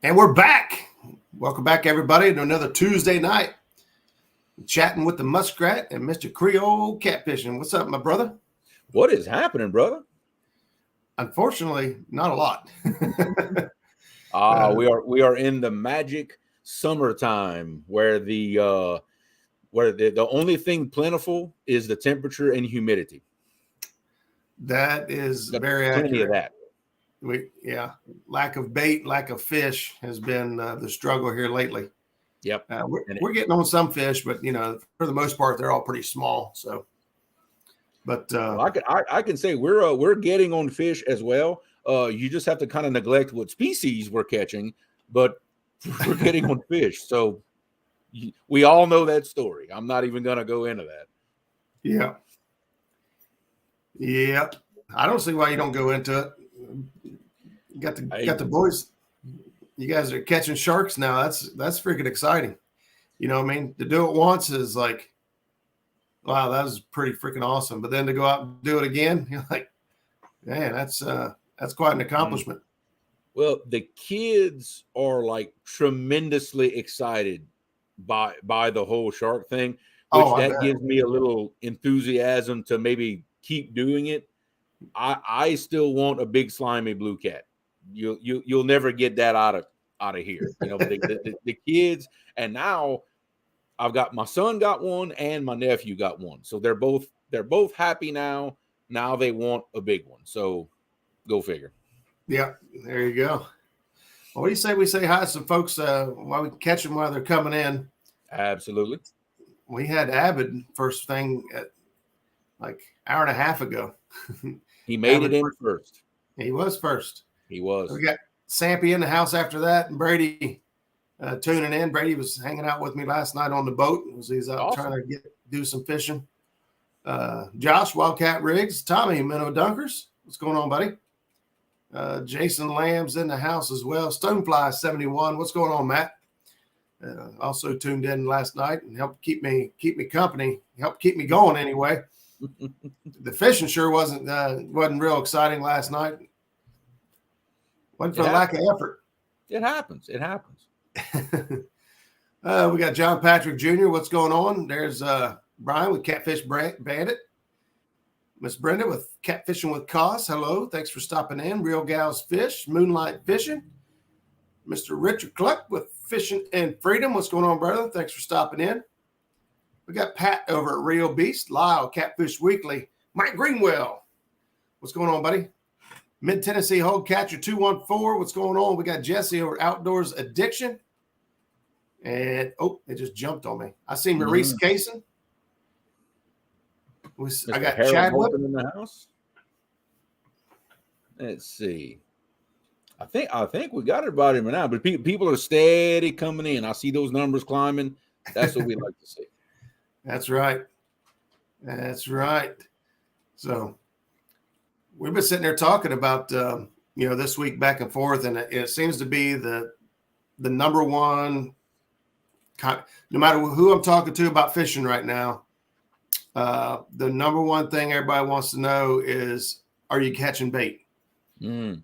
And we're back. Welcome back, everybody, to another Tuesday night. Chatting with the Muskrat and Mr. Creole Catfishing. What's up, my brother? What is happening, brother? Unfortunately, not a lot. We are in the magic summertime where the only thing plentiful is the temperature and humidity. That is Got very plenty accurate. of that. Lack of bait, lack of fish has been the struggle here lately. Yep. We're getting on some fish, but for the most part, they're all pretty small. So, but I can say we're getting on fish as well. You just have to kind of neglect what species we're catching, but we're getting on fish. So we all know that story. I'm not even going to go into that. Yeah. I don't see why you don't go into it. You got the boys. You guys are catching sharks now. That's freaking exciting. You know what I mean? To do it once is like, wow, that was pretty freaking awesome. But then to go out and do it again, you're like, man, that's quite an accomplishment. Well, the kids are like tremendously excited by the whole shark thing, which gives me a little enthusiasm to maybe keep doing it. I still want a big slimy blue cat. You'll never get that out of here. The kids, and now I've got my son got one and my nephew got one. So they're both happy now. Now they want a big one. So go figure. Yeah, there you go. Well, what do you say we say hi to some folks while we can catch them while they're coming in? Absolutely. We had Avid first thing at like hour and a half ago. He made it in first. He was first. He was. We got Sampy in the house after that, and Brady tuning in. Brady was hanging out with me last night on the boat. He's out trying to do some fishing. Josh, Wildcat Riggs, Tommy, Minnow Dunkers. What's going on, buddy? Jason Lamb's in the house as well. Stonefly 71. What's going on, Matt? Also tuned in last night and helped keep me company. Helped keep me going anyway. The fishing sure wasn't real exciting last night. Wasn't for lack of effort. It happens. We got John Patrick Jr. What's going on? There's Brian with Catfish Bandit. Miss Brenda with Catfishing with Cos. Hello. Thanks for stopping in. Real Gals Fish. Moonlight Fishing. Mr. Richard Cluck with Fishing and Freedom. What's going on, brother? Thanks for stopping in. We got Pat over at Real Beast. Lyle, Catfish Weekly. Mike Greenwell. What's going on, buddy? Mid-Tennessee Hog Catcher 214. What's going on? We got Jesse over Outdoors Addiction. And, it just jumped on me. I seen Maurice Kaysen. I got Chad in the house. Let's see. I think we got everybody now, but people are steady coming in. I see those numbers climbing. That's what we like to see. That's right. So we've been sitting there talking about this week back and forth, and it seems to be the number one. No matter who I'm talking to about fishing right now, the number one thing everybody wants to know is, are you catching bait? And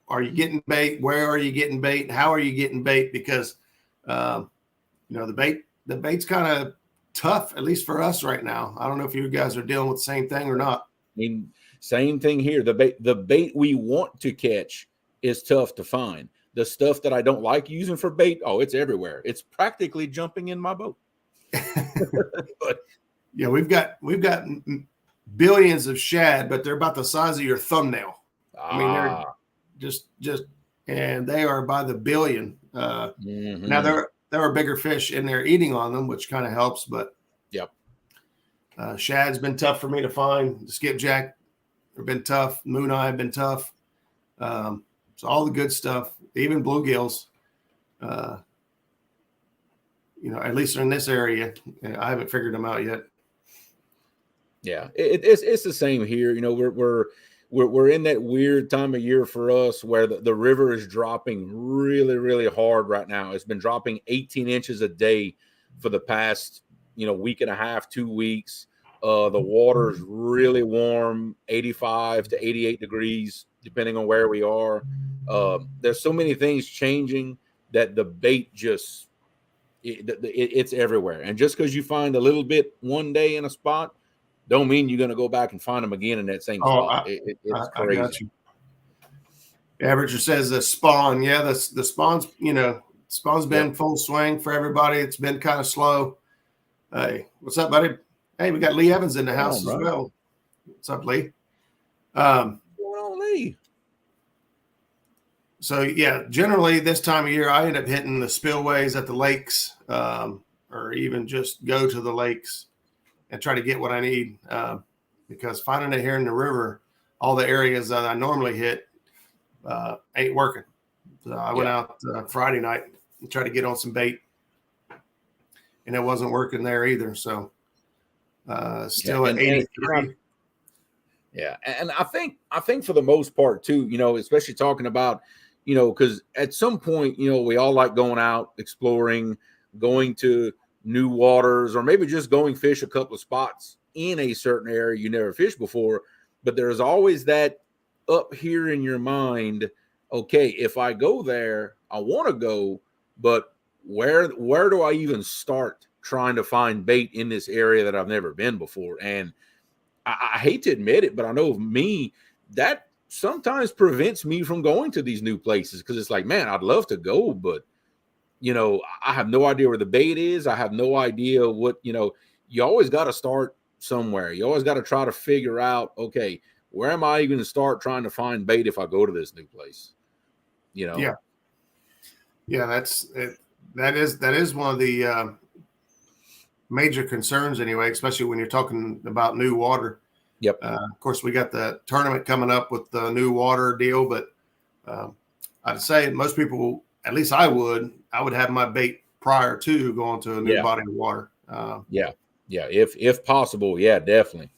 are you getting bait? Where are you getting bait? How are you getting bait? Because the bait's kind of tough, at least for us right now. I don't know if you guys are dealing with the same thing or not. I mean, same thing here. The bait we want to catch is tough to find. The stuff that I don't like using for bait, it's everywhere. It's practically jumping in my boat. But yeah, we've got billions of shad, but they're about the size of your thumbnail. I mean, they're just and they are by the billion. Now there are bigger fish in there eating on them, which kind of helps. But yep, shad's been tough for me to find. The skipjack have been tough. Moon eye have been tough. So all the good stuff, even bluegills. At least in this area, I haven't figured them out yet. Yeah, it's the same here. We're in that weird time of year for us where the river is dropping really, really hard right now. It's been dropping 18 inches a day for the past, week and a half, 2 weeks. The water is really warm, 85 to 88 degrees, depending on where we are. There's so many things changing that the bait just it's everywhere. And just because you find a little bit one day in a spot, don't mean you're going to go back and find them again in that same spot. It's crazy. I got you. Yeah, Richard says the spawn. Yeah, the spawn's, spawn's been full swing for everybody. It's been kind of slow. Hey, what's up, buddy? Hey, we got Lee Evans in the house as well. What's up, Lee? What's going on, Lee? So, yeah, generally this time of year, I end up hitting the spillways at the lakes, or even just go to the lakes and try to get what I need, because finding it here in the river, all the areas that I normally hit ain't working. So I went out Friday night and tried to get on some bait, and it wasn't working there either. So still at 83. Yeah, and I think for the most part too, especially talking about, because at some point, we all like going out, exploring, going to new waters, or maybe just going fish a couple of spots in a certain area you never fished before. But there's always that up here in your mind, okay, if I go there, I want to go, but where do I even start trying to find bait in this area that I've never been before? And I hate to admit it, but I know of me, that sometimes prevents me from going to these new places, because it's like, man, I'd love to go, but I have no idea where the bait is. I have no idea what, you always got to start somewhere. You always got to try to figure out, okay, where am I even going to start trying to find bait if I go to this new place? Yeah, that's it. That is one of the major concerns anyway, especially when you're talking about new water. Yep. Of course, we got the tournament coming up with the new water deal, but I'd say most people, at least I would have my bait prior to going to a new body of water. If possible, definitely.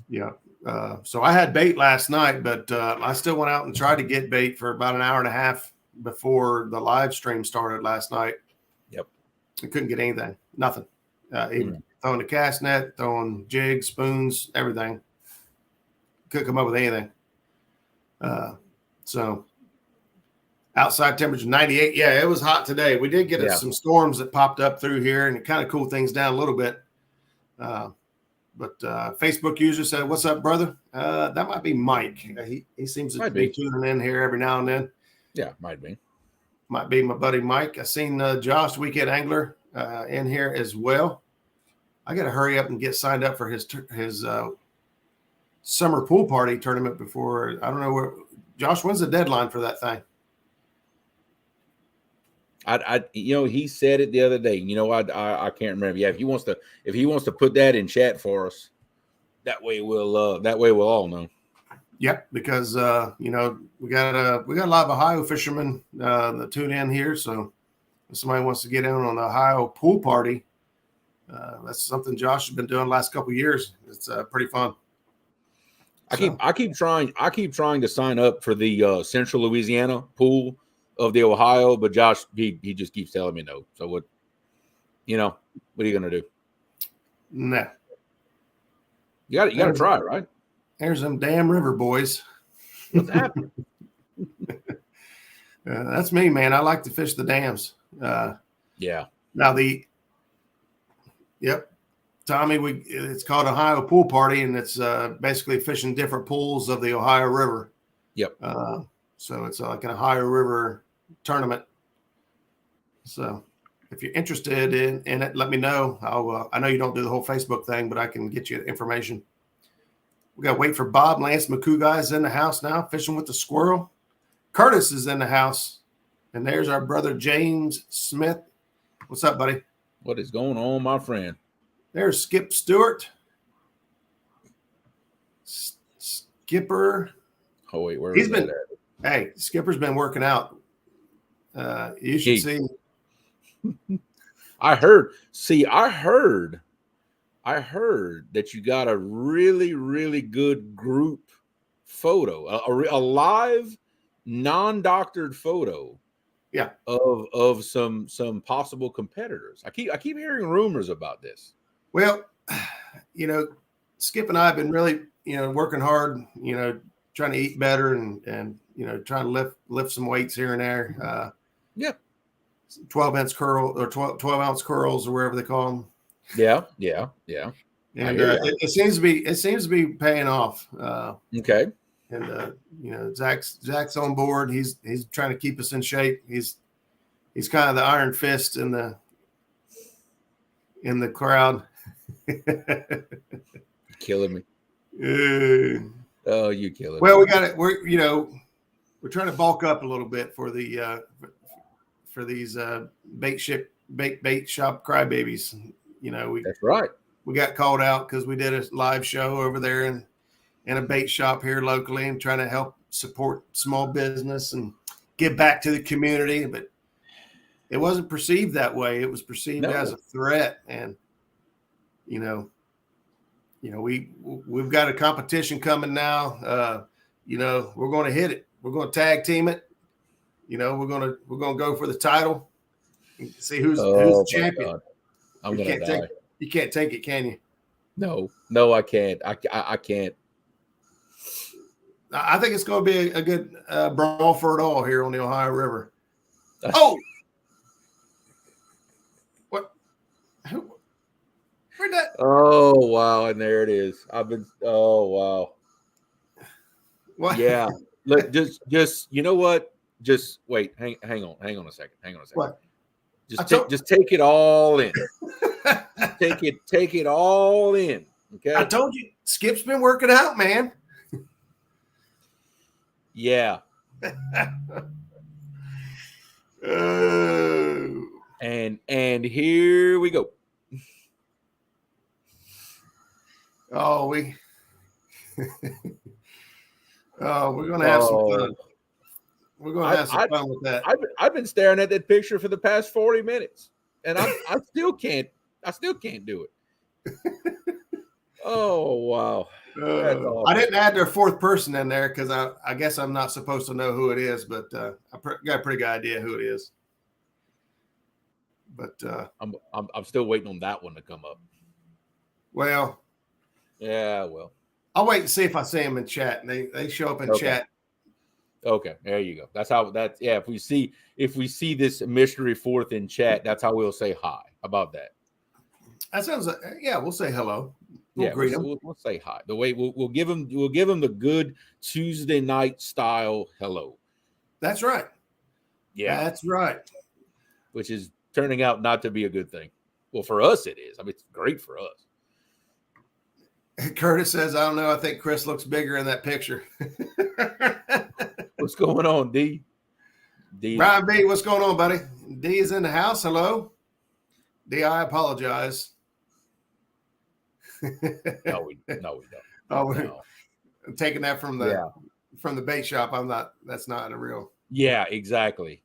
Yeah. So I had bait last night, but I still went out and tried to get bait for about an hour and a half before the live stream started last night. Yep. I couldn't get anything, nothing. Even throwing the cast net, throwing jigs, spoons, everything. Couldn't come up with anything. So outside temperature 98. Yeah, it was hot today. We did get some storms that popped up through here, and it kind of cooled things down a little bit. But Facebook user said, "What's up, brother?" That might be Mike. He seems to be tuning in here every now and then. Yeah, might be my buddy Mike. I seen Josh, Weekend Angler, in here as well. I got to hurry up and get signed up for his summer pool party tournament before. I don't know where. Josh, when's the deadline for that thing? He said it the other day. I can't remember. Yeah, if he wants to put that in chat for us, that way we'll all know. Yep, because we got a lot of Ohio fishermen that tune in here. So if somebody wants to get in on the Ohio pool party, that's something Josh has been doing the last couple of years. It's pretty fun. I keep trying to sign up for the Central Louisiana pool of the Ohio, but Josh he just keeps telling me no. So what are you gonna do? Nah. You gotta try it, right? There's them damn river boys. What's happening? That's me, man. I like to fish the dams. Yeah. Now Tommy, it's called Ohio Pool Party, and it's basically fishing different pools of the Ohio River. Yep. So it's like an Ohio River tournament. So if you're interested in it, let me know. I know you don't do the whole Facebook thing, but I can get you information. We got to wait for Bob. Lance McCoo guy's in the house now, fishing with the squirrel. Curtis is in the house. And there's our brother James Smith. What's up, buddy? What is going on, my friend? There's Skip Stewart. Skipper. Oh, wait, where is that at? Hey, Skipper's been working out. You should see. I heard that you got a really, really good group photo, a live, non-doctored photo. Yeah. Of some possible competitors. I keep hearing rumors about this. Well, Skip and I have been really, working hard, trying to eat better and trying to lift some weights here and there. 12-ounce curl or 12-ounce curls or wherever they call them. Yeah. And it seems to be paying off. Okay. And Zach's on board. He's trying to keep us in shape. He's kind of the iron fist in the crowd. Killing me. Oh, you killing me. Well, we got it. We're trying to bulk up a little bit for the for these bait shop crybabies. That's right. We got called out because we did a live show over there in a bait shop here locally and trying to help support small business and give back to the community. But it wasn't perceived that way. It was perceived as a threat. And, we've got a competition coming now. We're going to hit it. We're going to tag team it. We're going to go for the title and see who's the champion. God. I'm going to die. You can't take it, can you? No, I can't. I can't. I think it's going to be a good brawl for it all here on the Ohio River. Oh, what? Where'd that? Oh wow! And there it is. Oh wow. What? Yeah. Look, just you know what? Just wait. Hang on a second. What? Just take it all in. take it all in. Okay. I told you, Skip's been working out, man. Yeah. And here we go. Oh, we're gonna have some fun. We're gonna have some fun with that. I've been staring at that picture for the past 40 minutes, and I still can't do it. Oh wow! I didn't add their fourth person in there because I guess I'm not supposed to know who it is, but I got a pretty good idea who it is. But I'm still waiting on that one to come up. Well, yeah, well, I'll wait and see if I see them in chat. They show up in chat. Okay, there you go. That's how that. Yeah, if we see this mystery fourth in chat, that's how we'll say hi. How about that? That sounds like, yeah. We'll say hello. We'll greet them. We'll say hi. The way we'll give them the good Tuesday night style hello. That's right. Yeah, that's right. Which is turning out not to be a good thing. Well, for us it is. I mean, it's great for us. Curtis says, "I don't know. I think Chris looks bigger in that picture." What's going on, D? Brian B, what's going on, buddy? D is in the house. Hello, D. I apologize. No, we don't. Oh, no. I'm taking that from the bait shop. That's not a real. Yeah, exactly.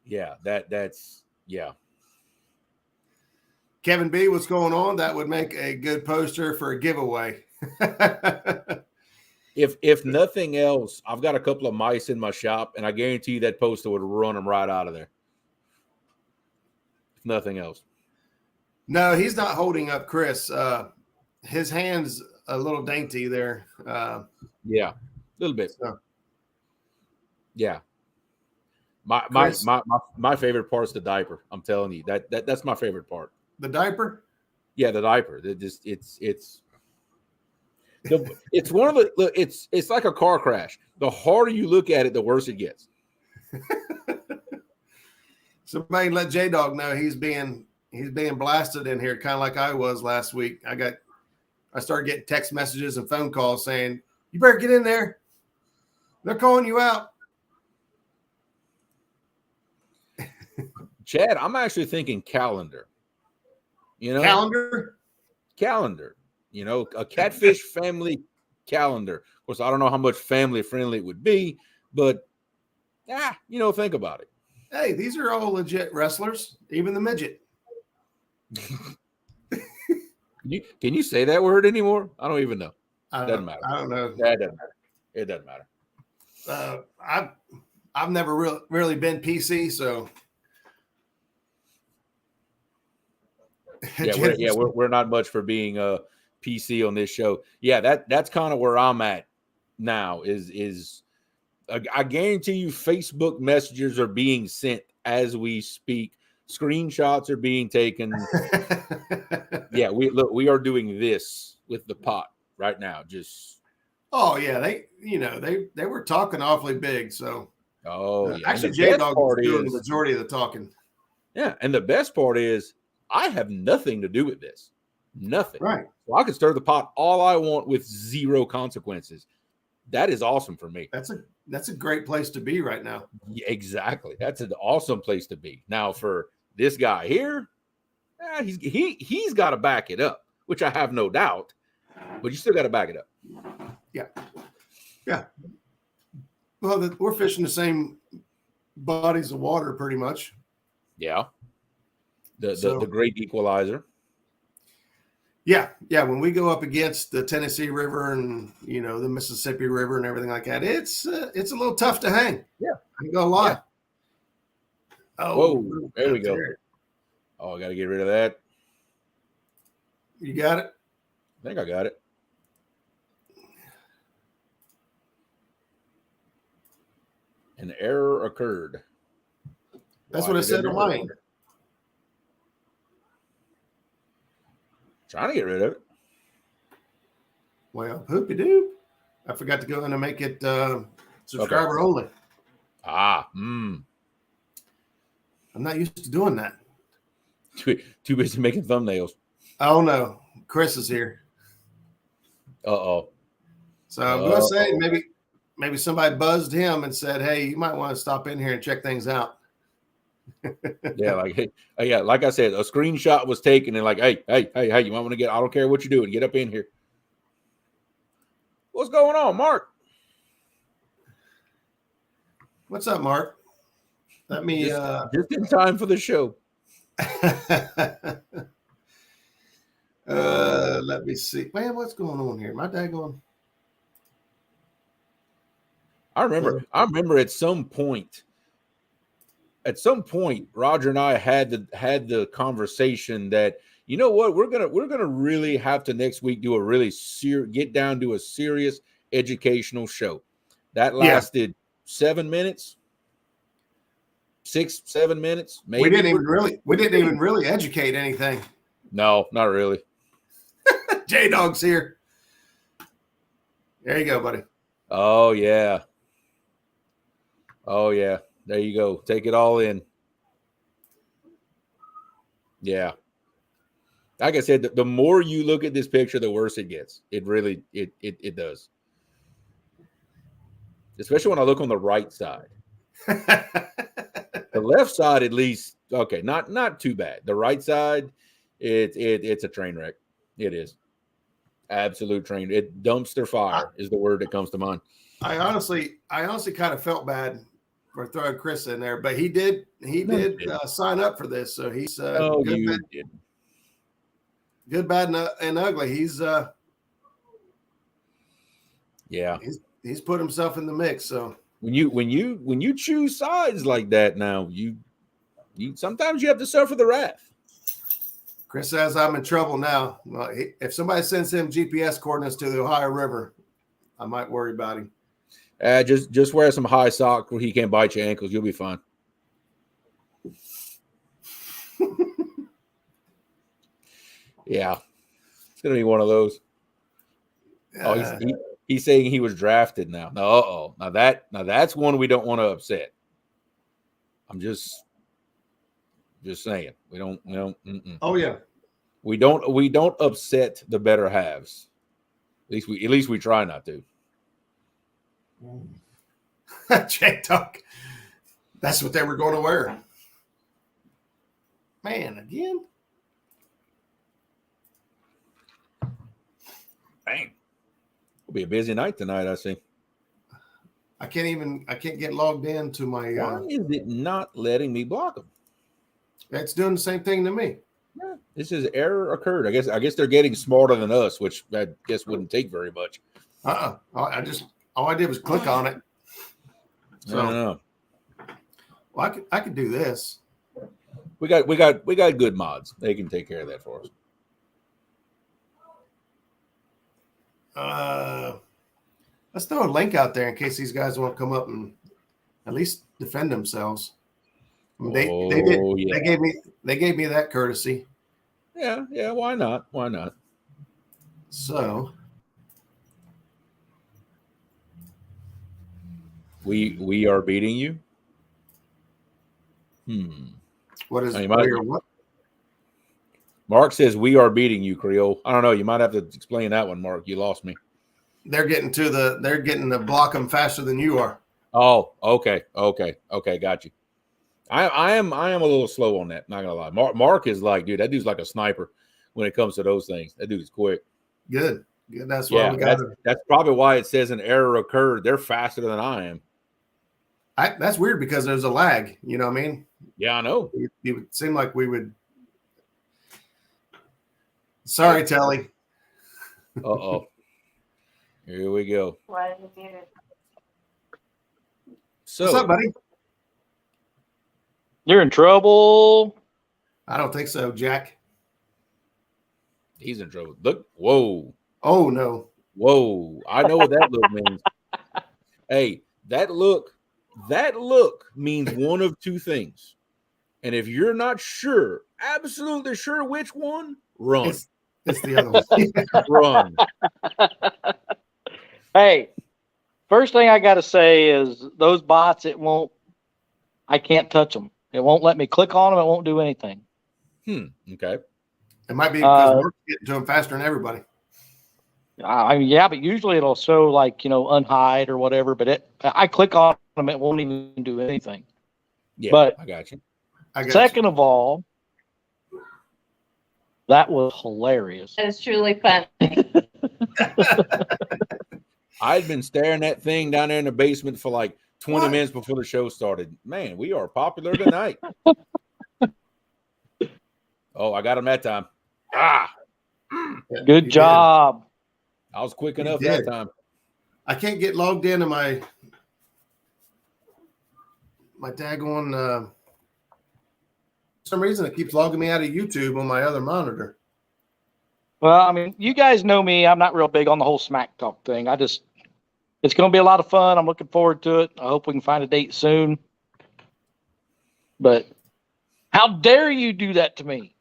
Yeah, that's yeah. Kevin B, what's going on? That would make a good poster for a giveaway. If nothing else, I've got a couple of mice in my shop, and I guarantee you that poster would run them right out of there. If nothing else. No, he's not holding up Chris. His hand's a little dainty there. Yeah, a little bit. So. Yeah. My favorite part is the diaper. I'm telling you, that's my favorite part. The diaper? Yeah, the diaper. It's one of the look. It's like a car crash. The harder you look at it, the worse it gets. Somebody let J Dog know he's being blasted in here, kind of like I was last week. I started getting text messages and phone calls saying, "You better get in there. They're calling you out." Chad, I'm actually thinking calendar. Calendar. A catfish family calendar. Of course, I don't know how much family friendly it would be, but think about it. Hey, these are all legit wrestlers, even the midget. Can you say that word anymore? I don't even know. Doesn't matter. I don't know. That doesn't matter. It doesn't matter. I've never really been PC, so we're not much for being PC on this show. Yeah, that's kind of where I'm at. now is I guarantee you Facebook messages are being sent as we speak. Screenshots are being taken. Yeah, we are doing this with the pot right now. Just they were talking awfully big. So yeah. Actually, J Dog was doing the majority of the talking. Yeah, and the best part is I have nothing to do with this. Nothing. Right. So I can stir the pot all I want with zero consequences. That is awesome for me. That's a great place to be right now. Yeah, exactly. That's an awesome place to be. Now for this guy here, he's got to back it up, which I have no doubt. But you still got to back it up. Yeah. Yeah. Well, we're fishing the same bodies of water pretty much. Yeah. The great equalizer. Yeah. Yeah. When we go up against the Tennessee River and, the Mississippi River and everything like that, it's a little tough to hang. Yeah. I ain't gonna lie. Yeah. Oh, there we go. Oh, I got to get rid of that. You got it? I think I got it. An error occurred. That's what it said on mine. Trying to get rid of it. Well, poopy doo. I forgot to go in and make it subscriber only. I'm not used to doing that. Too busy making thumbnails. Oh no, Chris is here. Uh-oh. So I'm going to say maybe somebody buzzed him and said, "Hey, you might want to stop in here and check things out." Yeah, like I said, a screenshot was taken and like, hey, you might want to I don't care what you're doing, get up in here. What's going on, Mark? What's up, Mark? Let me just in time for the show. Let me see. Man, what's going on here? My dad going. I remember at some point, Roger and I had the conversation that, you know what, we're gonna really have to next week do a really get down to a serious educational show. That lasted 7 minutes. 6-7 minutes, maybe. We didn't even really educate anything. No, not really. J Dog's here. There you go, buddy. Oh yeah. There you go. Take it all in. Yeah. Like I said, the more you look at this picture, the worse it gets. It really it does. Especially when I look on the right side. The left side, at least, okay, not too bad. The right side, it's a train wreck. It is. Absolute train. Dumpster fire is the word that comes to mind. I honestly kind of felt bad for throwing Chris in there, but he did sign up for this, so he's good, bad, and ugly. He's he's put himself in the mix. So when you choose sides like that, now you sometimes you have to suffer the wrath. Chris says I'm in trouble now. Well, if somebody sends him GPS coordinates to the Ohio River, I might worry about him. Just wear some high socks where he can't bite your ankles. You'll be fine. Yeah, it's gonna be one of those. He's saying he was drafted now. Now that's one we don't want to upset. I'm just saying we don't. Oh yeah, we don't upset the better halves. At least we try not to. J-Dog. That's what they were going to wear. Man, again. Bang. It'll be a busy night tonight, I see. I can't get logged in to my why is it not letting me block them? It's doing the same thing to me. Yeah, this is error occurred. I guess they're getting smarter than us, which I guess wouldn't take very much. All I did was click on it. So, I don't know. Well, I could do this. We got good mods. They can take care of that for us. Let's throw a link out there in case these guys want to come up and at least defend themselves. I mean, they did. Yeah. They gave me that courtesy. Yeah. Why not? Why not? So we are beating you. What is what? Mark says we are beating you, Creole. I don't know. You might have to explain that one, Mark. You lost me. They're getting to block them faster than you are. Oh, okay. Got you. I am a little slow on that. Not gonna lie. Mark is like, dude, that dude's like a sniper when it comes to those things. That dude is quick. Good. That's why we got. That's probably why it says an error occurred. They're faster than I am. That's weird because there's a lag. You know what I mean? Yeah, I know. It would seem like we would. Sorry, Telly. Uh-oh. Here we go. So, what's up, buddy? You're in trouble. I don't think so, Jack. He's in trouble. Look. Whoa. Oh, no. Whoa. I know what that look means. Hey, that look means one of two things. And if you're not sure, absolutely sure which one, run. It's the other one. Run. Hey, first thing I got to say is those bots, I can't touch them. It won't let me click on them. It won't do anything. Okay. It might be because we're getting to them faster than everybody. Yeah, but usually it'll show unhide or whatever. But I click on them, it won't even do anything. Yeah, but I got you. Second of all, that was hilarious. That was truly fun. I'd been staring that thing down there in the basement for like 20 minutes before the show started. Man, we are popular tonight. Oh, I got him that time. Good job. I was quick enough that time. I can't get logged into my daggone. For some reason, it keeps logging me out of YouTube on my other monitor. Well, I mean, you guys know me. I'm not real big on the whole smack talk thing. It's going to be a lot of fun. I'm looking forward to it. I hope we can find a date soon. But how dare you do that to me?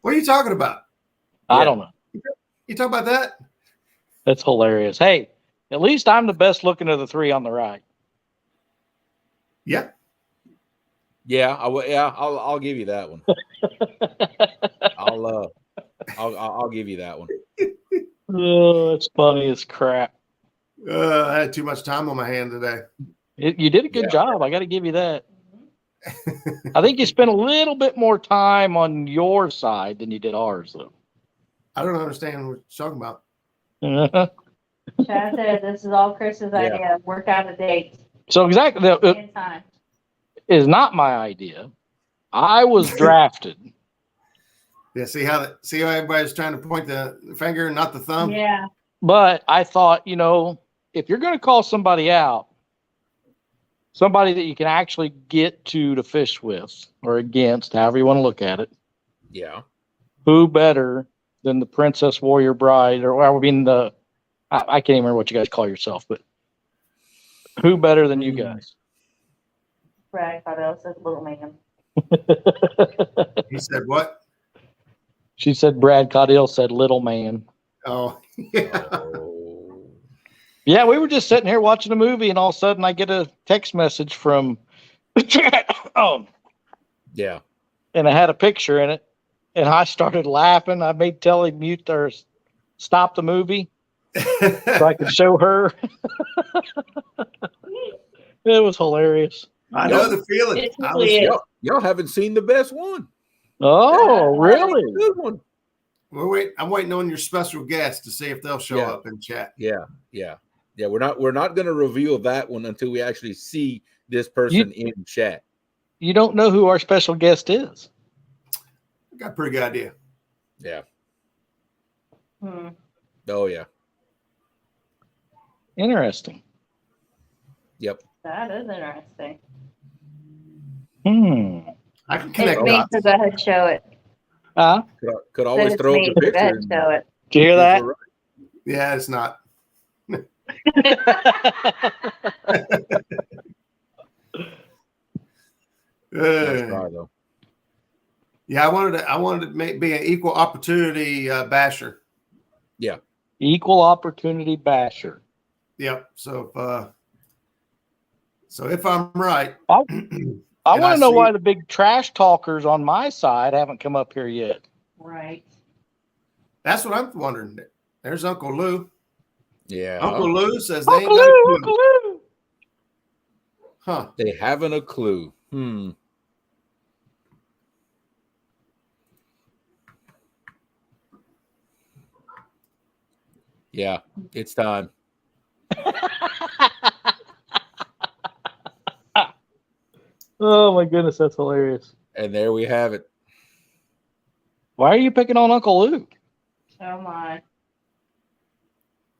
What are you talking about? I don't know. You talk about that? That's hilarious. Hey, at least I'm the best looking of the three on the right. Yeah. Yeah, I'll give you that one. I'll give you that one. Oh, it's funny as crap. I had too much time on my hand today. You did a good job. I got to give you that. I think you spent a little bit more time on your side than you did ours, though. I don't understand what you're talking about. Chad said this is all Chris's idea. Work out a date. So exactly, Time. Is not my idea. I was drafted. Yeah, see how everybody's trying to point the finger, not the thumb. Yeah. But I thought, if you're going to call somebody out, somebody that you can actually get to fish with or against, however you want to look at it. Yeah. Who better than the Princess Warrior Bride, or I mean I can't even remember what you guys call yourself, but who better than you guys? Brad Cardell said little man. He said what? She said Brad Caudill said little man. Oh, yeah. Yeah, we were just sitting here watching a movie, and all of a sudden I get a text message from yeah. And it had a picture in it, and I started laughing. I made Telly mute or stop the movie so I could show her. It was hilarious. I know the feeling. Y'all haven't seen the best one. Oh, really? Good one. I'm waiting on your special guest to see if they'll show up in chat. Yeah. We're not going to reveal that one until we actually see this person in chat. You don't know who our special guest is. I got a pretty good idea. Yeah. Oh yeah. Interesting. Yep. That is interesting. I can connect. It's me, so go ahead, show it. Could always throw up the picture. Show it. you hear that? Yeah, it's not. Nice try, though. Yeah, I wanted to be an equal opportunity basher. Yeah. Equal opportunity basher. Yep. So if I'm right, I want to know see, why the big trash talkers on my side haven't come up here yet. Right. That's what I'm wondering. There's Uncle Lou. Yeah. Uncle Lou says they Uncle ain't got a Lou, clue. Uncle Lou. Huh. They haven't a clue. Yeah, it's time. Oh my goodness, that's hilarious. And there we have it. Why are you picking on Uncle Lou? Oh my.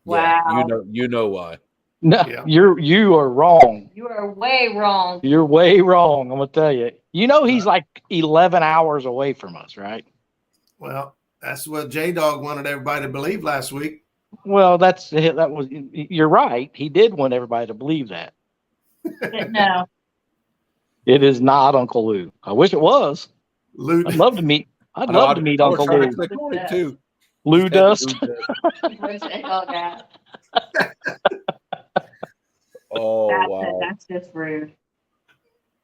Yeah, Wow. you know why. No, Yeah. you are wrong. You are way wrong. You're way wrong. I'm gonna tell you. You know he's like 11 hours away from us, right? Well, that's what J Dog wanted everybody to believe last week. Well, that was. You're right. He did want everybody to believe that. No. It is not Uncle Lou. I wish it was. Lou. I'd love to meet. I'd love to meet I was Uncle trying Lou. to click on it too. Lou Dust. Oh, wow. That's just rude.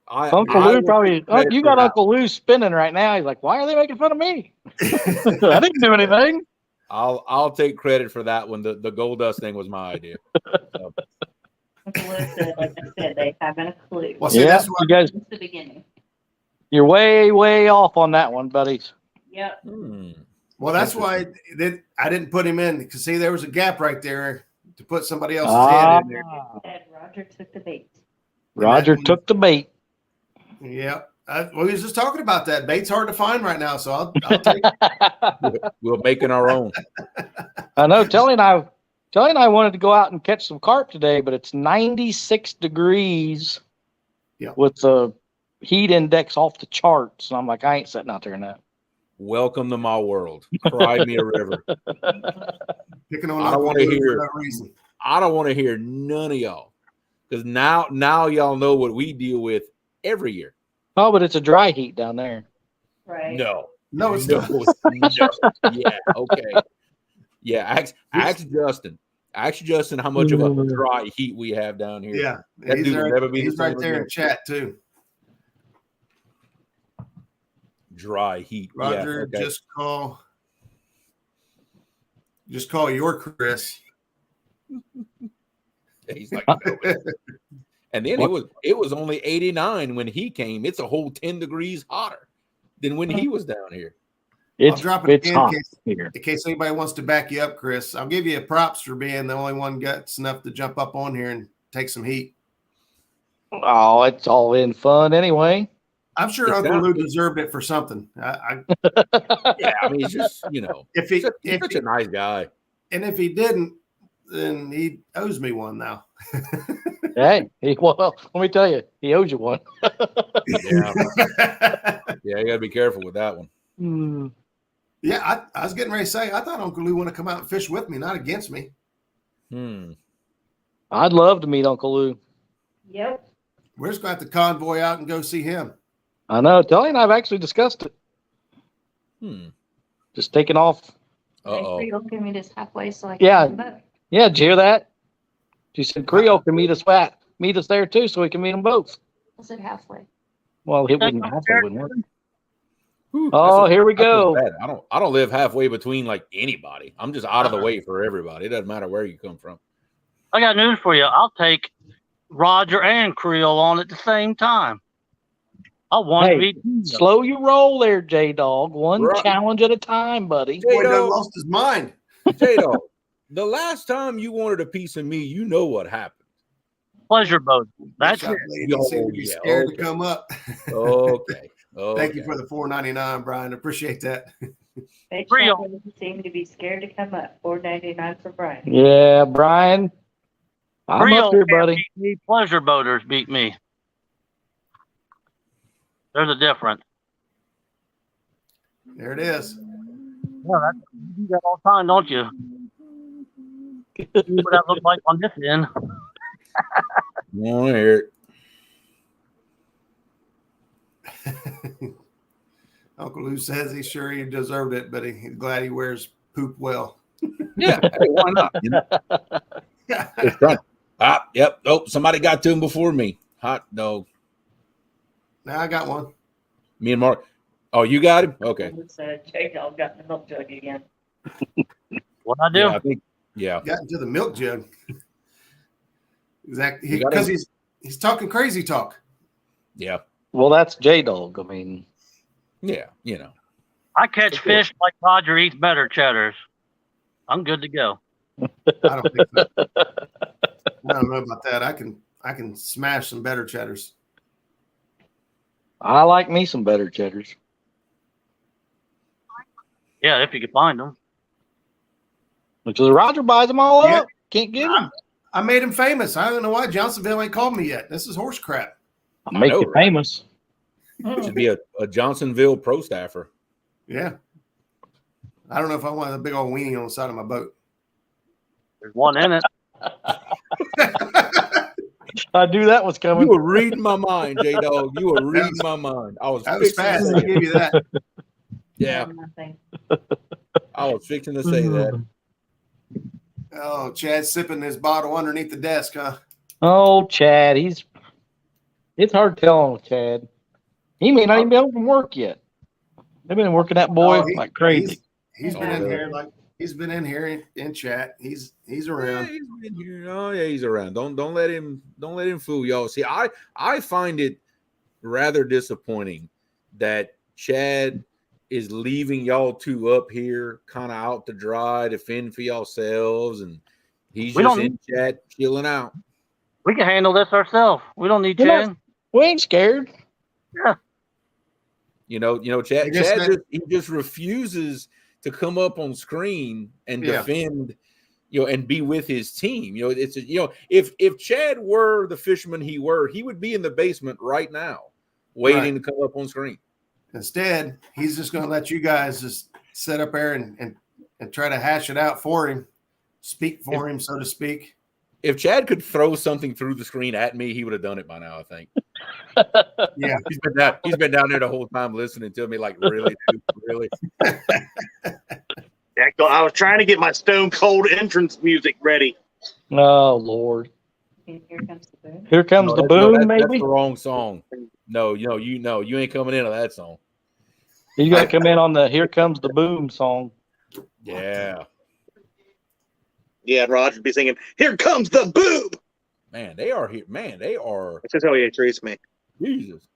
Uncle Lou probably. Oh, you got Uncle Lou spinning right now. He's like, "Why are they making fun of me? I didn't do anything." I'll take credit for that one. The gold dust thing was my idea. So. Uncle Lou said, like I said, they haven't a clue. Well, see, Yeah, that's what you guys. Since the beginning. You're way off on that one, buddies. Yep. Well, that's why I didn't put him in, because see, there was a gap right there to put somebody else's head in there. And Roger took the bait. Roger took the bait. Yep. We was just talking about that. Bait's hard to find right now, so I'll take it. We're making our own. I know. Telly and I wanted to go out and catch some carp today, but it's 96 degrees with the heat index off the charts. And I'm like, I ain't sitting out there in that. Welcome to my world. Cry me a river. Picking on I don't want to hear for no reason. I don't want to hear none of y'all, because now y'all know what we deal with every year. Oh, but it's a dry heat down there. Right. No, it's not. No. Yeah, okay. Yeah, ask Justin. Ask Justin how much of a dry heat we have down here. Yeah, that dude will never be the he's same right there again. in chat too. Dry heat. Roger, yeah, okay. just call your Chris. He's like, no. And then it was only 89 when he came. It's a whole 10 degrees hotter than when he was down here. I'll drop it hot in case anybody wants to back you up, Chris. I'll give you props for being the only one guts enough to jump up on here and take some heat. Oh, it's all in fun anyway. I'm sure Uncle Lou deserved it for something. Yeah, I mean, he's just, if he's such a nice guy. And if he didn't, then he owes me one now. Hey, well, let me tell you, he owes you one. Yeah, you got to be careful with that one. Yeah, I was getting ready to say, I thought Uncle Lou wanted to come out and fish with me, not against me. I'd love to meet Uncle Lou. Yep. We're just going to have to convoy out and go see him. I know. Telly and I have actually discussed it. Just taking off. Creole can meet us halfway, so I can Yeah, did you hear that? She said Creole can meet us there too, so we can meet them both. I said halfway. Well, it wouldn't halfway, wouldn't it? Here we go. I don't live halfway between like anybody. I'm just out of the way for everybody. It doesn't matter where you come from. I got news for you. I'll take Roger and Creole on at the same time. I want to be slow your roll there, J-Dog. One challenge at a time, buddy. Boy, done lost his mind. J-Dog, the last time you wanted a piece of me, you know what happened. Pleasure boat. That's it. You seem to be scared to come up. Okay. Thank you for the $4.99, Brian. Appreciate that. They seem to be scared to come up. $4.99 for Brian. Yeah, Brian. I'm up here, buddy. Beat me. Pleasure boaters beat me. There's a difference. There it is. Yeah, you do that all the time, don't you? See what that looked like on this end. Want to hear it. Uncle Lou says he's sure he deserved it, but he's glad he wears poop well. Yeah, hey, why not? You know? It's fun. Yep. Oh, somebody got to him before me. Hot dog. Now I got one. Me and Mark. Oh, you got him? Okay. J-Dog got in the milk jug again. What I do? Yeah, I think. Yeah. Got into the milk jug. Exactly. Because he's talking crazy talk. Yeah. Well, that's J-Dog. I mean. Yeah, you know. I catch fish like Roger eats better cheddars. I'm good to go. I don't think so. I don't know about that. I can smash some better cheddars. I like me some better cheddars. Yeah, if you can find them. Because Roger buys them all Yeah. up. Can't get them. I made him famous. I don't know why Johnsonville ain't called me yet. This is horse crap. I'll make you famous. Should be a Johnsonville pro staffer. Yeah. I don't know if I want a big old weenie on the side of my boat. There's one in it. I knew that was coming. You were reading my mind, J-Dog. You were reading my mind. I was fast. I give you that. Yeah. I was fixing to say that. Oh, Chad's sipping his bottle underneath the desk, huh? Oh, Chad. It's hard telling with Chad. He may not even be home from work yet. They've been working that boy like crazy. He's been in here he's been in here in chat. He's around. Yeah, he's been here. Oh yeah, he's around. Don't let him fool y'all. See, I find it rather disappointing that Chad is leaving y'all two up here kind of out to dry to fend for yourselves, and he's just in chat chilling out. We can handle this ourselves. We don't need Chad. We ain't scared. Yeah. You know, Chad just refuses to come up on screen and defend, and be with his team. If Chad were the fisherman he would be in the basement right now, waiting to come up on screen. Instead, he's just going to let you guys just sit up there and try to hash it out for him, speak for him, so to speak. If Chad could throw something through the screen at me, he would have done it by now, I think. Yeah, he's been down there the whole time listening to me, like, really, dude, really. I was trying to get my Stone Cold entrance music ready. Oh Lord! Here comes the boom. Here comes the boom. Maybe that's the wrong song. No, you ain't coming into that song. You got to come in on the "Here Comes the Boom" song. Yeah. Yeah, Roger be singing, "Here comes the boom." Man, they are here. Man, they are. That's just how he treats me. Jesus.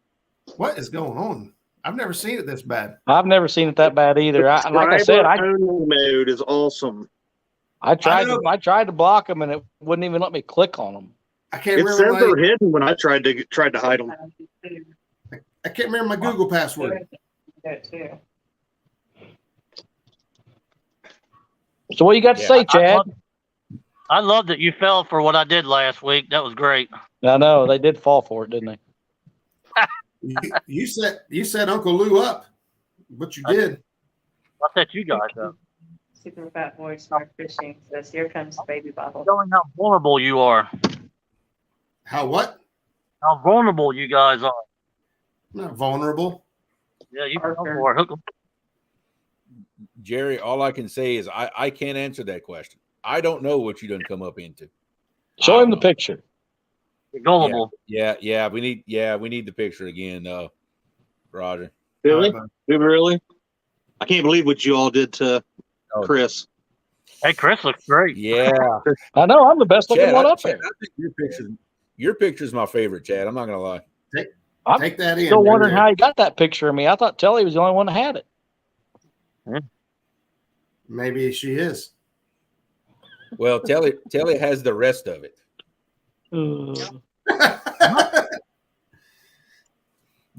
What is going on? I've never seen it this bad. I've never seen it that bad either. Like I said, mode is awesome. I tried to block them, and it wouldn't even let me click on them. I can't remember. It said they're hidden when I tried to hide them. I can't remember my Google password. So what you got to say, Chad? I love that you fell for what I did last week. That was great. I know they did fall for it, didn't they? You set Uncle Lou up, but you did. I set you guys up. Super Fat Boy Smart Fishing says, "Here comes the baby bottle." Showing how vulnerable you are. How what? How vulnerable you guys are. Not vulnerable. Yeah, you can go for it. Hook 'em. Jerry, all I can say is I can't answer that question. I don't know what you done come up into. Show him the picture. You're gullible. Yeah. We need the picture again, Roger. Really? Really? I can't believe what you all did to Chris. Hey, Chris looks great. Yeah. I know. I'm the best looking one up there. I think your picture's my favorite, Chad. I'm not gonna lie. Take that in. Still wondering how he got that picture of me. I thought Telly was the only one that had it. Yeah. Maybe she is. Well, Telly has the rest of it. Uh,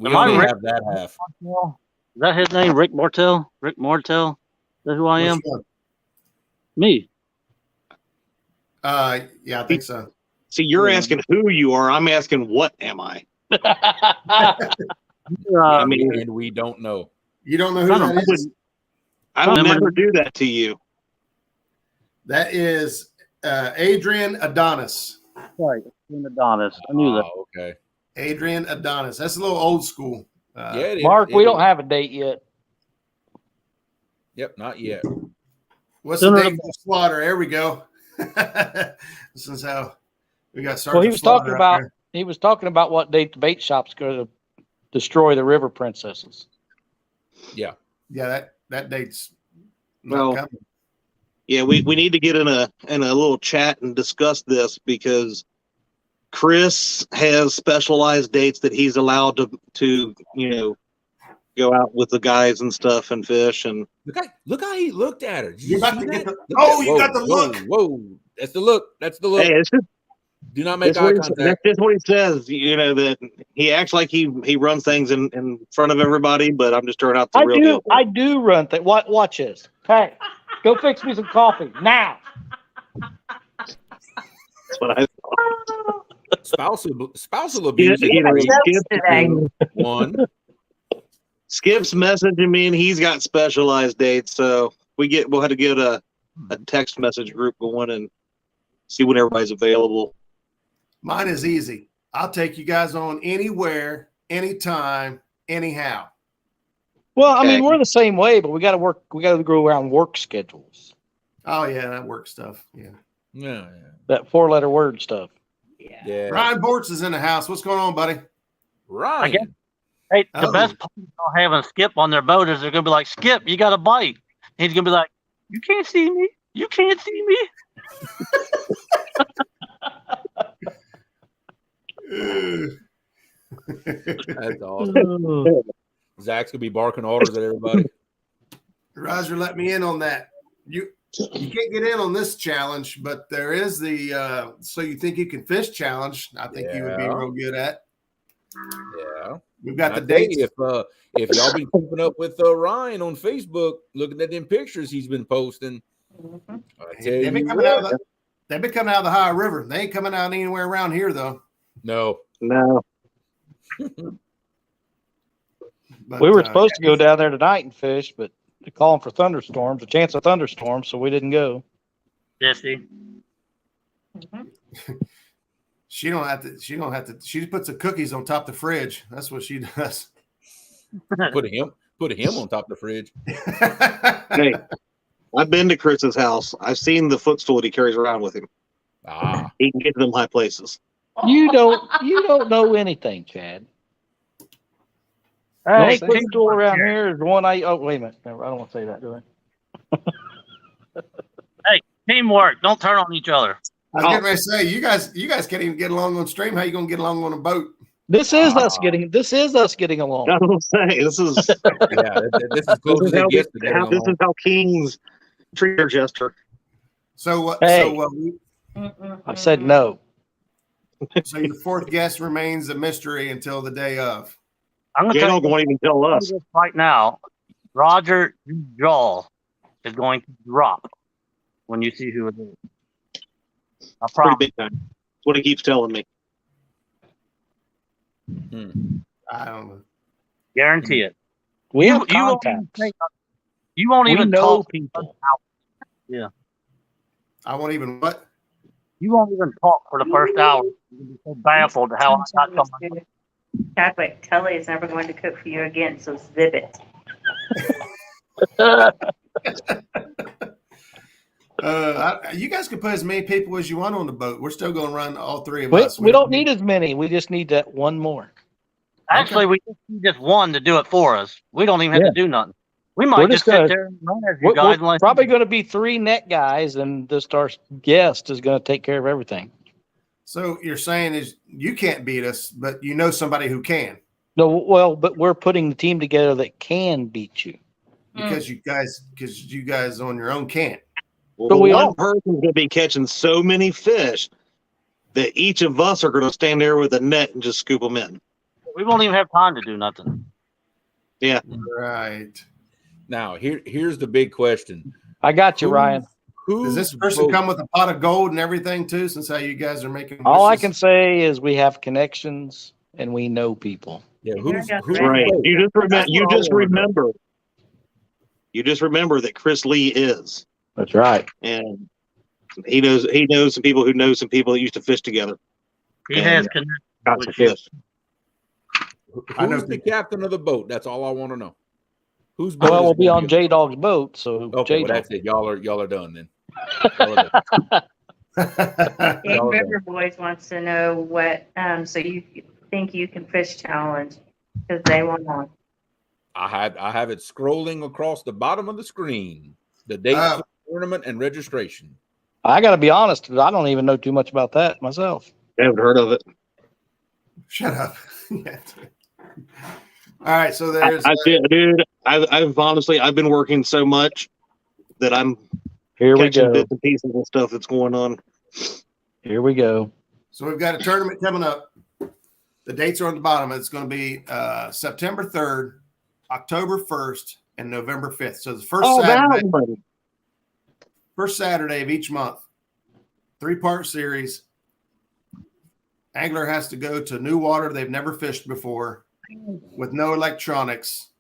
We only have that half. Is that his name? Rick Martel? Rick Martel? Is that who I am? Me. Yeah, I think so. See, you're asking who you are. I'm asking what am I? And we don't know. You don't know who that is? I will never do that to you. That is Adrian Adonis. Right, Adonis. I knew that. Okay. Adrian Adonis. That's a little old school. Yeah, Mark, we don't have a date yet. Yep, not yet. What's the date for slaughter? There we go. This is how we got started. Well, he was talking about what date the bait shop's going to destroy the river princesses. Yeah. Yeah, that date's not coming. Yeah, we need to get in a little chat and discuss this, because Chris has specialized dates that he's allowed to go out with the guys and stuff and fish. And look how he looked at her. You got the look. Whoa. That's the look. Hey, it's just, do not make eye contact. That's just what he says. That he acts like he runs things in front of everybody, but I'm just throwing out the real deal. I do run things. Watch this. Hey, go fix me some coffee now. That's what I thought. Spousal abuse. One. Skip's messaging me, and he's got specialized dates, so we'll have to get a text message group going and see when everybody's available. Mine is easy. I'll take you guys on anywhere, anytime, anyhow. Well, I mean, we're the same way, but we got to work. We got to go around work schedules. Oh yeah, that work stuff. Yeah. That 4-letter word stuff. Yeah. Ryan Bortz is in the house. What's going on, buddy? Ryan. Hey, the best part of having Skip on their boat is they're going to be like, Skip, you got a bite. And he's going to be like, you can't see me. You can't see me. That's awesome. Zach's going to be barking orders at everybody. Roger, let me in on that. You can't get in on this challenge, but there is the So You Think You Can Fish challenge. I think you would be real good at. Yeah. We've got the dates. If y'all been keeping up with Ryan on Facebook, looking at them pictures he's been posting, they've been coming out of the high river. They ain't coming out anywhere around here, though. No. But, we were supposed to go down there tonight and fish, but they're calling for thunderstorms, a chance of thunderstorms, so we didn't go. Jesse. She don't have to. She puts the cookies on top of the fridge. That's what she does. Put him on top of the fridge. Hey, I've been to Chris's house. I've seen the footstool that he carries around with him. He can get to them high places. You don't know anything, Chad. The only footstool around here is the one wait a minute. I don't want to say that, do I? Hey, teamwork. Don't turn on each other. I was getting ready to say, you guys can't even get along on stream. How you gonna get along on a boat? This is us getting along. I was saying, this is this is close as it gets to getting along. This is how kings treat their jester. So I said no. So your fourth guest remains a mystery until the day of. I'm going to tell you won't even tell us right now. Roger Jaw is going to drop when you see who it is. I promise. Pretty big time. That's what he keeps telling me. I don't know. Guarantee it. We have contacts. You won't even talk to people. Yeah. I won't even what? You won't even talk for the first hour. You'll be so baffled how I got someone. Chadwick, Tully is never going to cook for you again, so zip it. You guys can put as many people as you want on the boat. We're still going to run all three of us. We don't need as many. We just need that one more. Actually, we just need just one to do it for us. We don't even have to do nothing. We might just sit there and run as you guys. We're probably going to be 3 net guys, and just our guest is going to take care of everything. So you're saying is you can't beat us, but you know somebody who can. No, well, but we're putting the team together that can beat you. Because you guys on your own can't. But one person's going to be catching so many fish that each of us are going to stand there with a net and just scoop them in. We won't even have time to do nothing. Yeah. Right. Now, here's the big question. I got you, Ryan. Does this person come with a pot of gold and everything too, since how you guys are making wishes? All I can say is we have connections and we know people. Yeah, who's right? You just remember. You just remember that Chris Lee is. That's right. And he knows some people who know some people that used to fish together. He has Got to fish. Who's the captain of the boat? That's all I want to know. Who's boat? Well, we'll be on J Dog's boat. So okay, well, that's it. Y'all are done then. Game River Boys wants to know what. So you think you can fish challenge because they want on. I have it scrolling across the bottom of the screen. The date for the tournament and registration. I got to be honest, I don't even know too much about that myself. I haven't heard of it. Shut up. All right, so there's dude. I've honestly been working so much that I'm catching bits and pieces and stuff that's going on. Here we go. So we've got a tournament coming up. The dates are on the bottom. It's going to be September 3rd, October 1st, and November 5th. So the first Saturday of each month, 3-part series. Angler has to go to new water they've never fished before with no electronics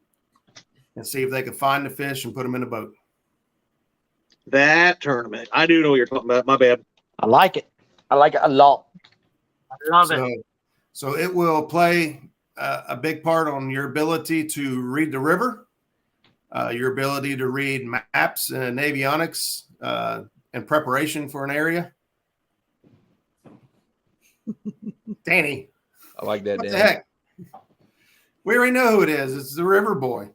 and see if they can find the fish and put them in a boat. That tournament. I do know what you're talking about. My bad. I like it. I like it a lot. I love it. So it will play a big part on your ability to read the river, your ability to read maps and avionics in preparation for an area. Danny. I like that. What Danny. the heck? We already know who it is. It's the River Boy.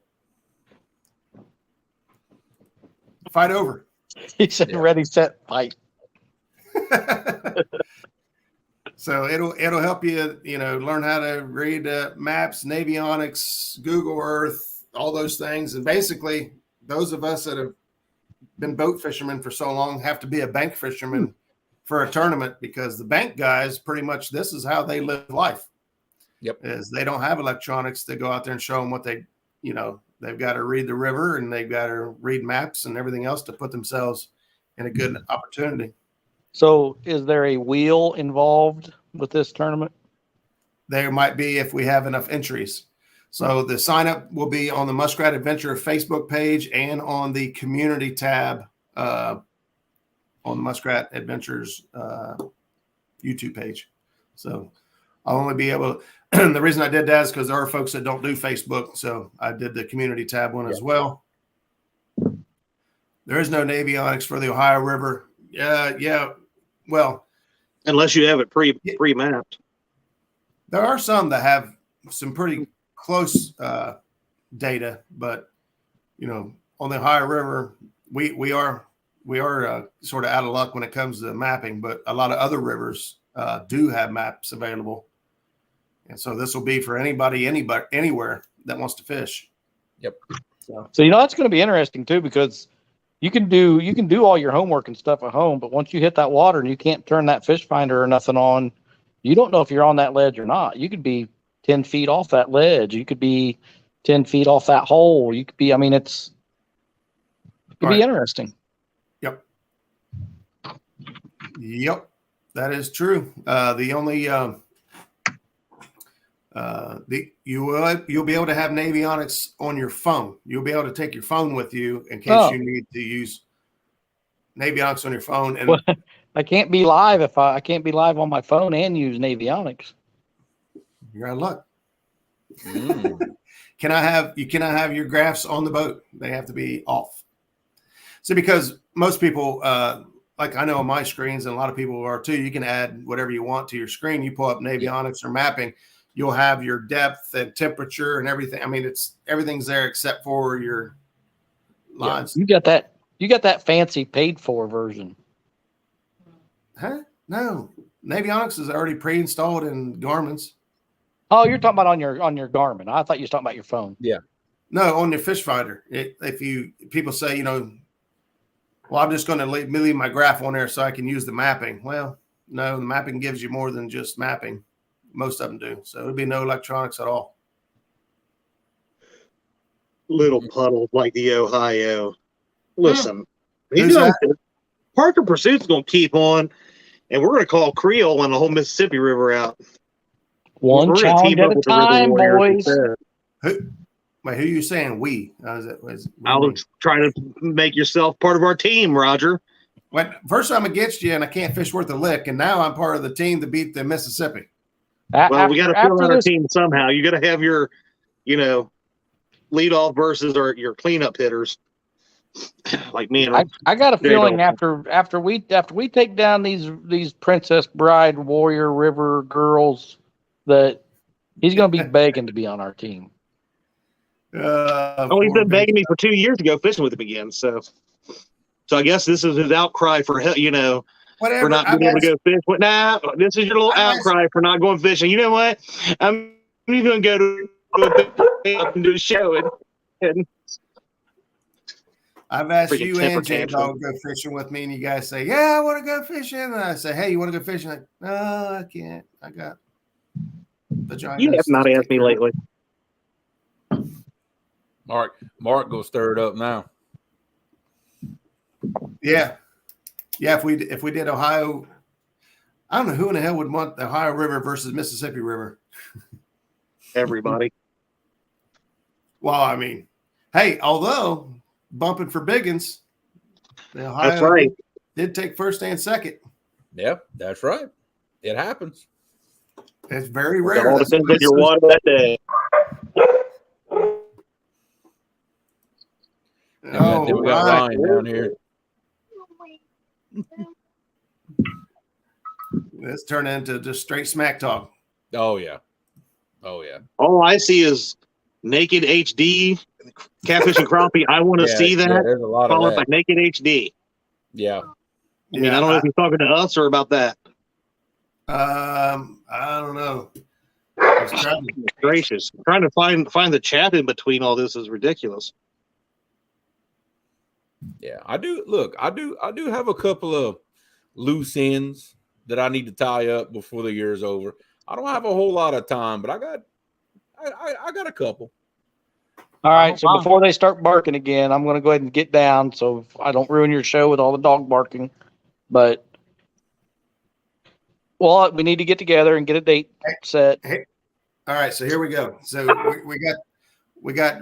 Fight over. He said, "Ready, set, fight." So it'll help you, learn how to read maps, avionics, Google Earth, all those things. And basically, those of us that have been boat fishermen for so long have to be a bank fisherman for a tournament, because the bank guys, pretty much this is how they live life. Yep. Is they don't have electronics to go out there and show them what they've got to read the river and they've got to read maps and everything else to put themselves in a good opportunity. So is there a wheel involved with this tournament? There might be if we have enough entries. So the sign up will be on the Muskrat Adventure Facebook page and on the community tab on the Muskrat Adventures YouTube page. So I'll only be able to, the reason I did that is because there are folks that don't do Facebook. So I did the community tab one as well. There is no navionics for the Ohio River. Yeah. Well, unless you have it pre-mapped. There are some that have some pretty close data, but on the Ohio River, we are sort of out of luck when it comes to mapping, but a lot of other rivers do have maps available. And so this will be for anybody, anywhere that wants to fish. Yep. So that's going to be interesting too, because you can do all your homework and stuff at home, but once you hit that water and you can't turn that fish finder or nothing on, you don't know if you're on that ledge or not. You could be 10 feet off that ledge. You could be 10 feet off that hole. You could be, it could be interesting. Yep, that is true. The only you'll be able to have navionics on your phone. You'll be able to take your phone with you in case you need to use navionics on your phone. And I can't be live if I can't be live on my phone and use navionics. You're out of luck. You cannot have your graphs on the boat. They have to be off. So because most people, like I know on my screens, and a lot of people are too, you can add whatever you want to your screen. You pull up navionics or mapping, you'll have your depth and temperature and everything. Everything's there except for your lines. You got that fancy paid for version. Huh? No. Navionics is already pre-installed in Garmin's. Oh, you're talking about on your Garmin. I thought you were talking about your phone. Yeah. No, on your fish finder. People say, well, I'm just going to leave my graph on there so I can use the mapping. Well, no, the mapping gives you more than just mapping. Most of them do. So it'll be no electronics at all. Little puddles like the Ohio. Listen, Parker Pursuit's going to keep on, and we're going to call Creole and the whole Mississippi River out. One challenge at a time, boys. Wait, who are you saying we? I was trying to make yourself part of our team, Roger. When first I'm against you and I can't fish worth a lick, and now I'm part of the team to beat the Mississippi. Well, we got to fill out our team somehow. You got to have your, leadoff versus or your cleanup hitters, like me and I got a feeling after we take down these Princess Bride Warrior River girls, that he's going to be begging to be on our team. He's been begging me for 2 years to go fishing with him again. So I guess this is his outcry for whatever. For not being able to go fish. But nah, this is your little outcry for not going fishing. You know what? I'm even going to go to and do a show and I've asked you and J-Dog to go fishing with me, and you guys say, "Yeah, I want to go fishing." And I say, "Hey, you want to go fishing?" Like, no, I can't. I got vaginas. You have not asked me lately. Mark, go stir it up now. Yeah. If we did Ohio, I don't know who in the hell would want the Ohio River versus Mississippi River. Everybody. Well, I mean, hey, although bumping for Biggins, the Ohio that's right. did take first and second. Yeah, that's right. It happens. It's very rare. It all depends on your water that day. Oh, we got Ryan down here. Let's turn into just straight smack talk. Oh yeah. All I see is naked HD, catfish and crappie. I want to see that. Yeah, there's a lot followed of that. by naked HD. Yeah. I mean, I don't know if he's talking to us or about that. I don't know. Gracious. Trying to find the chat in between all this is ridiculous. Yeah, I do have a couple of loose ends that I need to tie up before the year's over. I don't have a whole lot of time, but I got a couple. All right, so before they start barking again, I'm going to go ahead and get down so I don't ruin your show with all the dog barking. But we need to get together and get a date set. Hey. All right, so here we go. So we got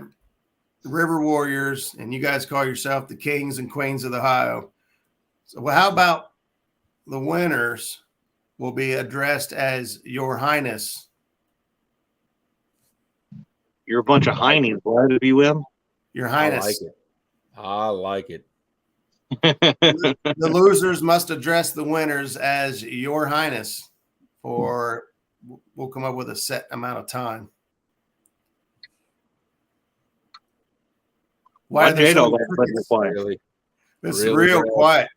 River Warriors, and you guys call yourself the Kings and Queens of the Ohio. So how about the winners will be addressed as Your Highness? You're a bunch of heinies, boy, if you will. Your Highness. I like it. The losers must address the winners as Your Highness, or we'll come up with a set amount of time. Why are they so quiet? This is real quiet.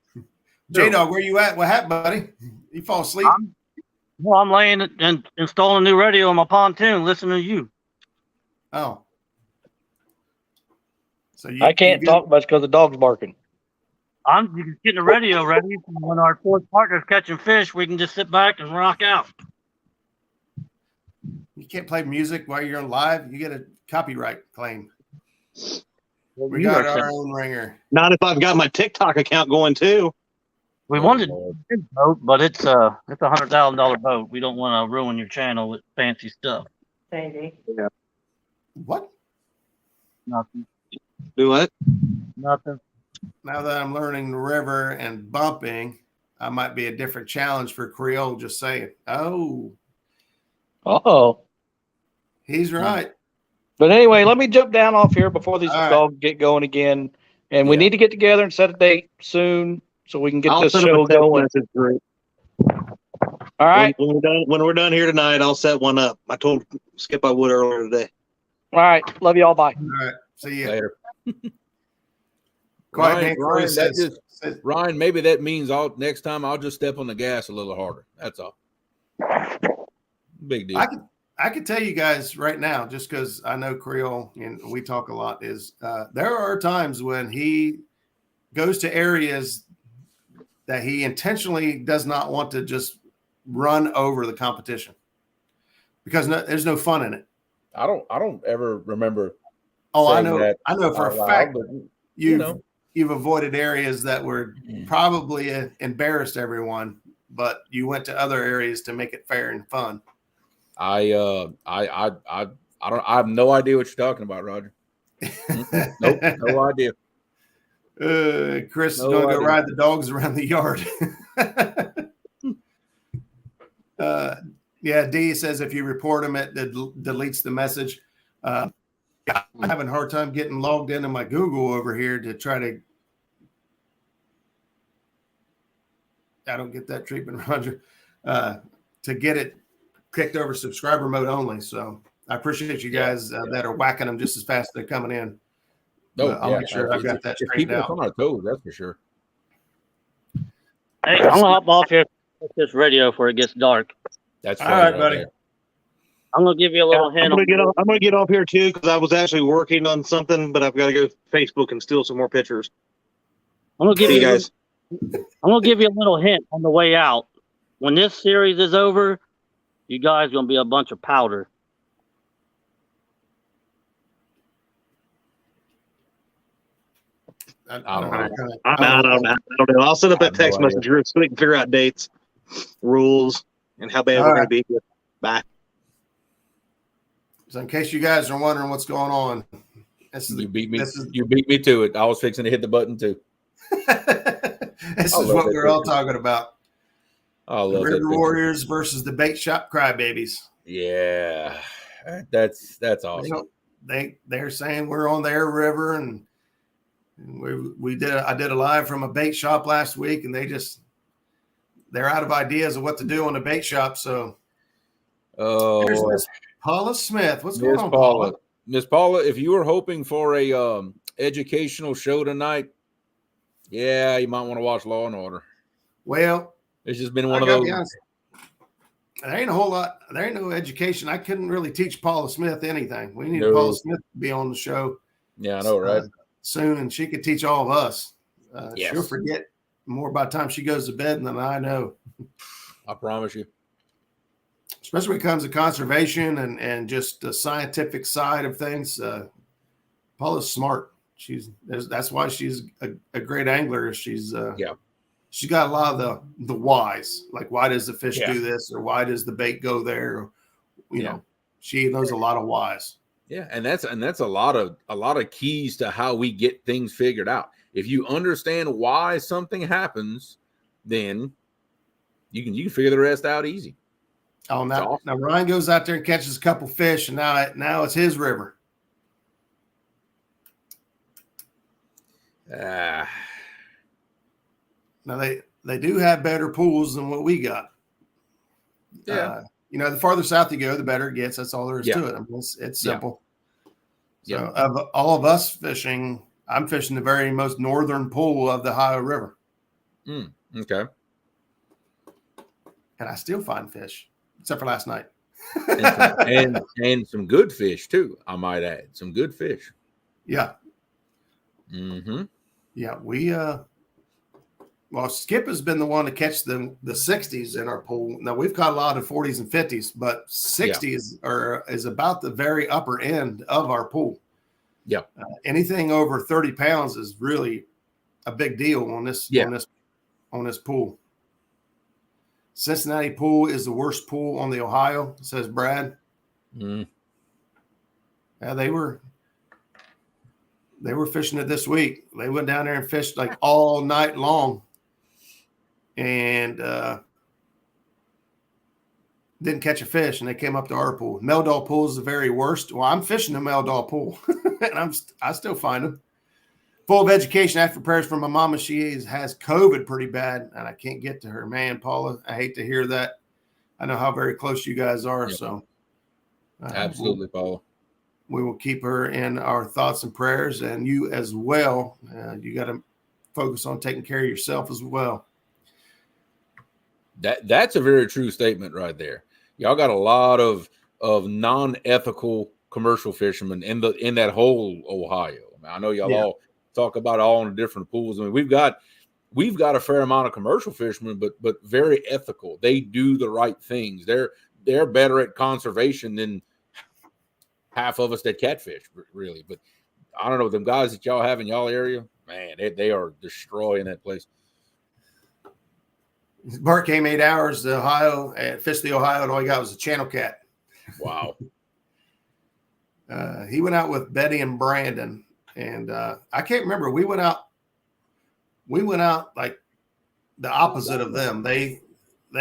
J-Dog, where you at? What happened, buddy? You fall asleep? I'm laying and installing a new radio on my pontoon, listening to you. Oh. So I can't talk much because the dog's barking. I'm getting the radio ready. When our fourth partner's catching fish, we can just sit back and rock out. You can't play music while you're live. You get a copyright claim. We got our own ringer. Not if I've got my TikTok account going too. We wanted a boat, but it's a $100,000 boat. We don't want to ruin your channel with fancy stuff. Baby. Yeah. What? Nothing. Do what? Nothing. Now that I'm learning the river and bumping, I might be a different challenge for Creole. Just saying. Oh. He's right. But anyway, let me jump down off here before these dogs get going again. And we need to get together and set a date soon so we can get this show going. All right. When we're done here tonight, I'll set one up. I told Skip I would earlier today. All right. Love you all. Bye. All right. See you later. Ryan, maybe that means next time I'll just step on the gas a little harder. That's all. Big deal. I can tell you guys right now, just because I know Creole and we talk a lot, is there are times when he goes to areas that he intentionally does not want to just run over the competition because there's no fun in it. I don't ever remember. Oh, I know for a fact you've avoided areas that were probably embarrassed everyone, but you went to other areas to make it fair and fun. I have no idea what you're talking about, Roger. Nope, no idea. Chris is going to go ride the dogs around the yard. Yeah, D says if you report them, it deletes the message. I'm having a hard time getting logged into my Google over here to try to. I don't get that treatment, Roger. To get it kicked over subscriber mode only. So I appreciate you guys that are whacking them just as fast as they're coming in. I'll make sure I've got that straightened out. On our toes, that's for sure. Hey, I'm gonna hop off here this radio before it gets dark. That's all right, buddy. There. I'm gonna give you a little hint. I'm gonna get off here too because I was actually working on something, but I've got to go to Facebook and steal some more pictures. I'm gonna give you guys. I'm gonna give you a little hint on the way out. When this series is over, you guys gonna be a bunch of powder. I don't know. I'll send up that text message group so we can figure out dates, rules, and how bad we're going to be. Bye. So, in case you guys are wondering what's going on, you beat me. You beat me to it. I was fixing to hit the button too. This is what we're all talking about. The River Warriors versus the bait shop crybabies. Yeah, that's awesome. They're saying we're on their river, and I did a live from a bait shop last week, and they're out of ideas of what to do on the bait shop. So, there's Miss Paula Smith. What's going on, Paula? Miss Paula, if you were hoping for a educational show tonight, yeah, you might want to watch Law and Order. Well, it's just been one of those. There ain't a whole lot. There ain't no education. I couldn't really teach Paula Smith anything. We need Paula Smith to be on the show. Yeah, I know, right? Soon, and she could teach all of us. Yes. She'll forget more by the time she goes to bed than I know. I promise you. Especially when it comes to conservation and just the scientific side of things. Paula's smart. That's why she's a great angler. She's got a lot of the whys, like why does the fish do this, or why does the bait go there? Or, you know, she knows a lot of whys. Yeah, and that's a lot of keys to how we get things figured out. If you understand why something happens, then you can figure the rest out easy. Oh, now Ryan goes out there and catches a couple fish, and now it's his river. Now they do have better pools than what we got. Yeah. The farther south you go, the better it gets. That's all there is to it. I mean, it's simple. So of all of us fishing, I'm fishing the very most northern pool of the Ohio River. Okay. And I still find fish, except for last night. and some good fish too, I might add. Some good fish. Yeah. Mm-hmm. Yeah, well, Skip has been the one to catch the 60s in our pool. Now, we've caught a lot of 40s and 50s, but 60s is about the very upper end of our pool. Yeah. Anything over 30 pounds is really a big deal on this pool. Cincinnati pool is the worst pool on the Ohio, says Brad. Mm. Yeah, they were fishing it this week. They went down there and fished like all night long. And didn't catch a fish, and they came up to our pool. Meldal pool is the very worst. Well, I'm fishing the Meldal pool, and I still find them. Full of education after prayers from my mama. She has COVID pretty bad, and I can't get to her. Man, Paula, I hate to hear that. I know how very close you guys are. Yep. So absolutely, Paula. We will keep her in our thoughts and prayers, and you as well. You got to focus on taking care of yourself as well. That's a very true statement right there. Y'all got a lot of non-ethical commercial fishermen in that whole Ohio. I mean, I know y'all all talk about all in the different pools. I mean, we've got a fair amount of commercial fishermen, but very ethical. They do the right things. They're better at conservation than half of us that catfish, really. But I don't know, them guys that y'all have in y'all area, man, they are destroying that place. Bart came 8 hours to Ohio and fished the Ohio, and all he got was a channel cat. Wow. He went out with Betty and Brandon, and I can't remember. We went out like the opposite of them. They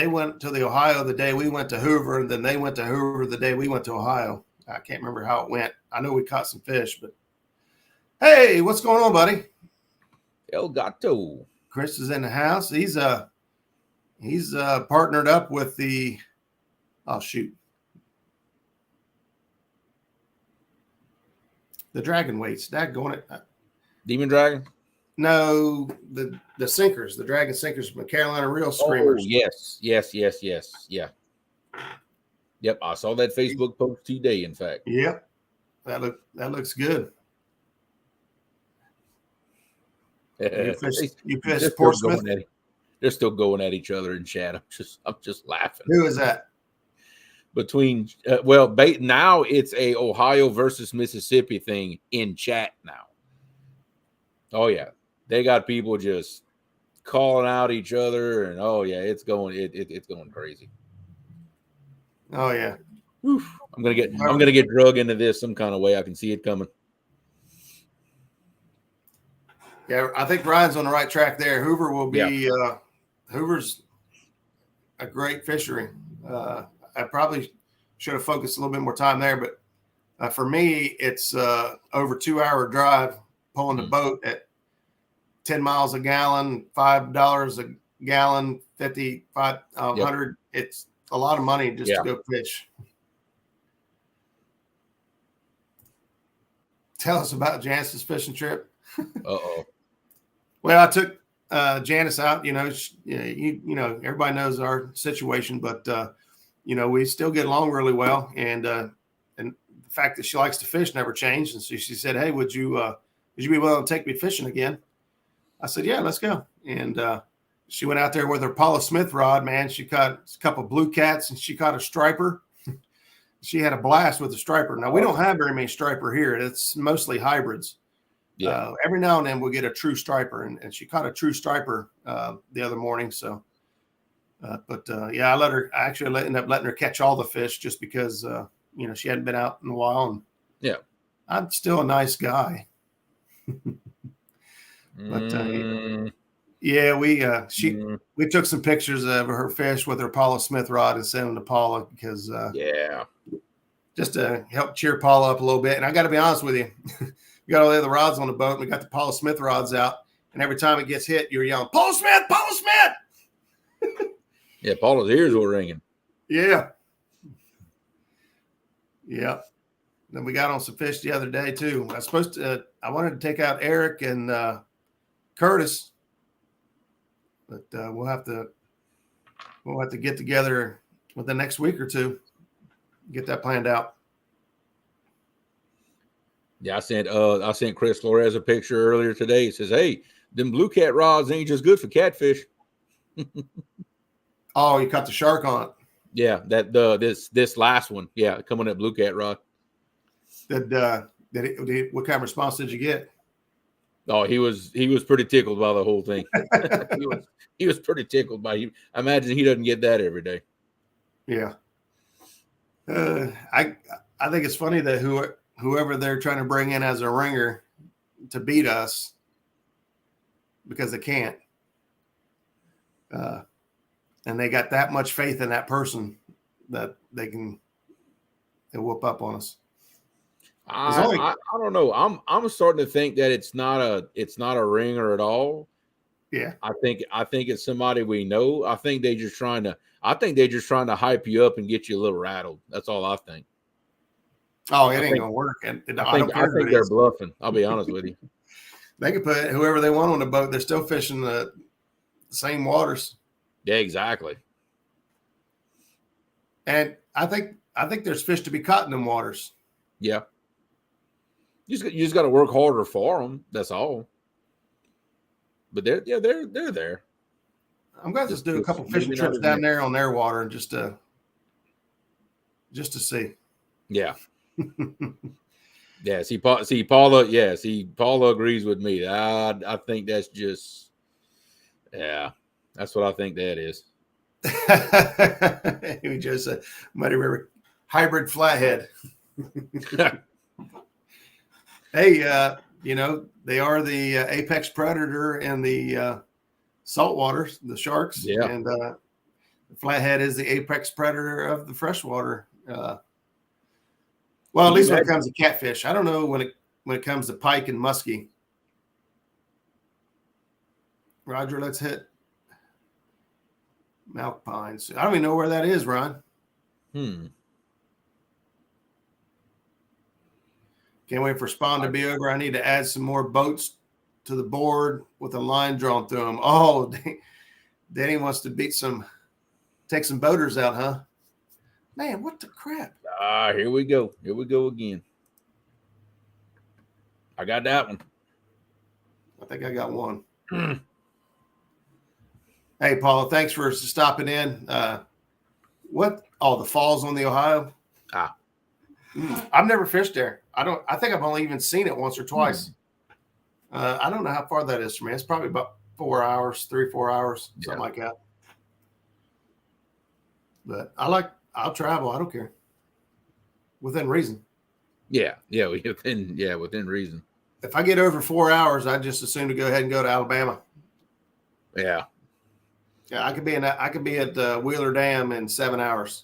went to the Ohio the day we went to Hoover, and then they went to Hoover the day we went to Ohio. I can't remember how it went. I know we caught some fish, but hey, what's going on, buddy? El Gato. Chris is in the house. He's partnered up with the the dragon weights. Going it. Demon Dragon? No, the sinkers, the dragon sinkers from the Carolina Reel Screamers. Oh, yes. Yeah. Yep, I saw that Facebook post today, in fact. Yep. That looks good. You fish Portsmouth. They're still going at each other in chat. I'm just laughing. Who is that? Between now it's a Ohio versus Mississippi thing in chat now. Oh yeah, they got people just calling out each other, and oh yeah, it's going crazy. Oh yeah. Oof. I'm gonna get drug into this some kind of way. I can see it coming. Yeah, I think Ryan's on the right track there. Hoover will be Hoover's a great fishery. I probably should have focused a little bit more time there, but for me, it's over 2-hour drive pulling the boat at 10 miles a gallon, $5 a gallon, 100. It's a lot of money just to go fish. Tell us about Janice's fishing trip. Well, I took Janice out. You know, everybody knows our situation, but we still get along really well, and the fact that she likes to fish never changed. And so she said, "Hey, would you be willing to take me fishing again?" I said, "Yeah, let's go." And she went out there with her Paula Smith rod. Man, she caught a couple of blue cats, and she caught a striper. She had a blast with the striper. Now we don't have very many striper here. It's mostly hybrids. Yeah. Every now and then we'll get a true striper, and she caught a true striper the other morning. So, I actually ended up letting her catch all the fish just because she hadn't been out in a while, and I'm still a nice guy. But we took some pictures of her fish with her Paula Smith rod and sent them to Paula because just to help cheer Paula up a little bit. And I got to be honest with you. We got all the other rods on the boat, and we got the Paula Smith rods out. And every time it gets hit, you're yelling, "Paula Smith! Paula Smith!" Yeah, Paula's ears were ringing. Yeah. Yeah. Then we got on some fish the other day, too. I wanted to take out Eric and Curtis, but we'll have to get together within the next week or two, get that planned out. Yeah, I sent Chris Flores a picture earlier today. He says, "Hey, them blue cat rods ain't just good for catfish." Oh, you caught the shark on it. Yeah, this last one. Yeah, coming at blue cat rod. What kind of response did you get? Oh, he was pretty tickled by the whole thing. he was pretty tickled by you. I imagine he doesn't get that every day. Yeah. I think it's funny that whoever they're trying to bring in as a ringer to beat us, because they can't. And they got that much faith in that person that they'll whoop up on us. I don't know. I'm starting to think that it's not a ringer at all. Yeah. I think it's somebody we know. I think they're just trying to hype you up and get you a little rattled. That's all I think. Oh, it ain't gonna work. And I think they're bluffing. I'll be honest with you. They can put whoever they want on the boat. They're still fishing the same waters. Yeah, exactly. And I think there's fish to be caught in them waters. Yeah. You just got to work harder for them. That's all. But they're there. I'm going to just do a couple fishing trips down there on their water and just to see. Yeah. Yeah. See Paula. Yeah. See, Paula agrees with me. I think that's just. Yeah. That's what I think that is. We just Muddy River hybrid flathead. Hey, they are the apex predator in the saltwater, the sharks. Yeah. And the flathead is the apex predator of the freshwater. Well, at least when it comes to catfish. I don't know when it comes to pike and muskie. Roger, let's hit Malpines. I don't even know where that is, Ron. Can't wait for Spawn to be over. I need to add some more boats to the board with a line drawn through them. Oh, Danny wants to take some boaters out, huh? Man, what the crap? Here we go. Here we go again. I got that one. I think I got one. Hey, Paula, thanks for stopping in. What? Oh, the falls on the Ohio? I've never fished there. I think I've only even seen it once or twice. I don't know how far that is from me. It's probably about 4 hours, 3-4 hours, something like that. But I'll travel. I don't care. Within reason. Within reason. If I get over 4 hours, I just assume to go ahead and go to Alabama. Yeah. Yeah, I could be at Wheeler Dam in 7 hours.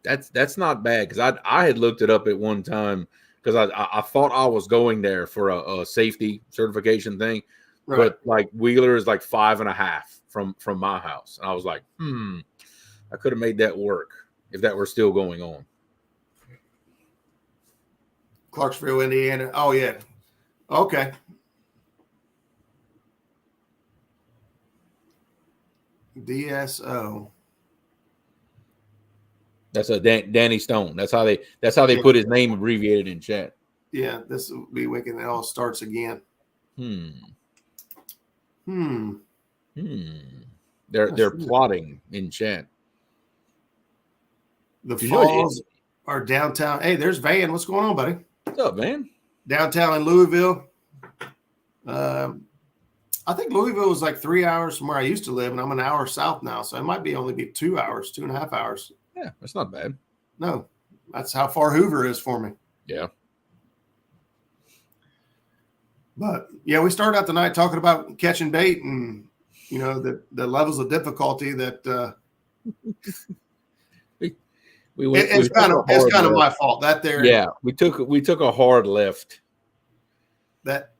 That's not bad, because I had looked it up at one time, because I thought I was going there for a safety certification thing, right. But like Wheeler is like 5.5 from my house, and I was like, I could have made that work if that were still going on. Clarksville, Indiana. Oh yeah, okay. DSO. That's a Danny Stone. That's how they put his name abbreviated in chat. Yeah, this will be when it all starts again. They're plotting in chat. The falls are downtown. Hey, there's Van. What's going on, buddy? What's up, Van? Downtown in Louisville. I think Louisville was like 3 hours from where I used to live, and I'm an hour south now, so it might only be 2 hours, 2.5 hours. Yeah, that's not bad. No, that's how far Hoover is for me. Yeah. But yeah, we started out the night talking about catching bait and the levels of difficulty that it's kind of my fault that there. Yeah, we took a hard left. That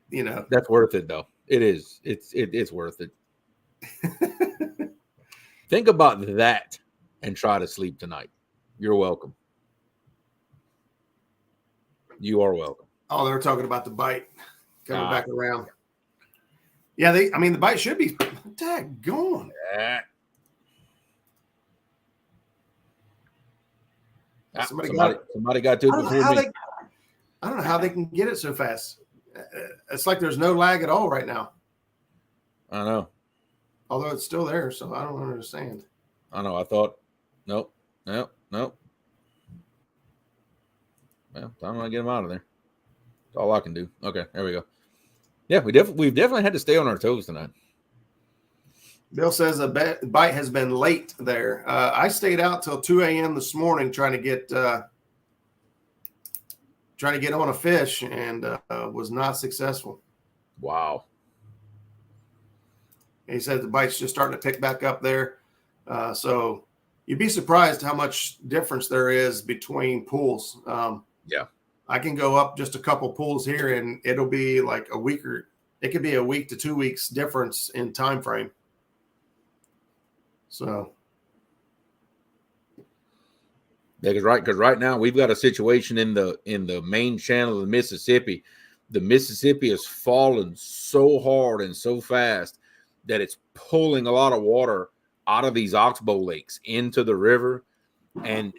that's worth it though. It is. It's worth it. Think about that and try to sleep tonight. You're welcome. You are welcome. Oh, they were talking about the bite coming back around. Yeah, the bite should be daggone. Yeah. Somebody got to it before me. I don't know how they can get it so fast. It's like there's no lag at all right now. I know. Although it's still there, so I don't understand. I know. I thought, nope. Well, time to get them out of there. That's all I can do. Okay, there we go. Yeah, we've definitely had to stay on our toes tonight. Bill says a bite has been late there. I stayed out till 2 a.m. this morning trying to get on a fish and was not successful. Wow. He said the bite's just starting to pick back up there. So you'd be surprised how much difference there is between pools. Yeah. I can go up just a couple pools here and it'll be like it could be a week to 2 weeks difference in time frame. So. Yeah, because right now we've got a situation in the main channel of the Mississippi. The Mississippi has fallen so hard and so fast that it's pulling a lot of water out of these oxbow lakes into the river, and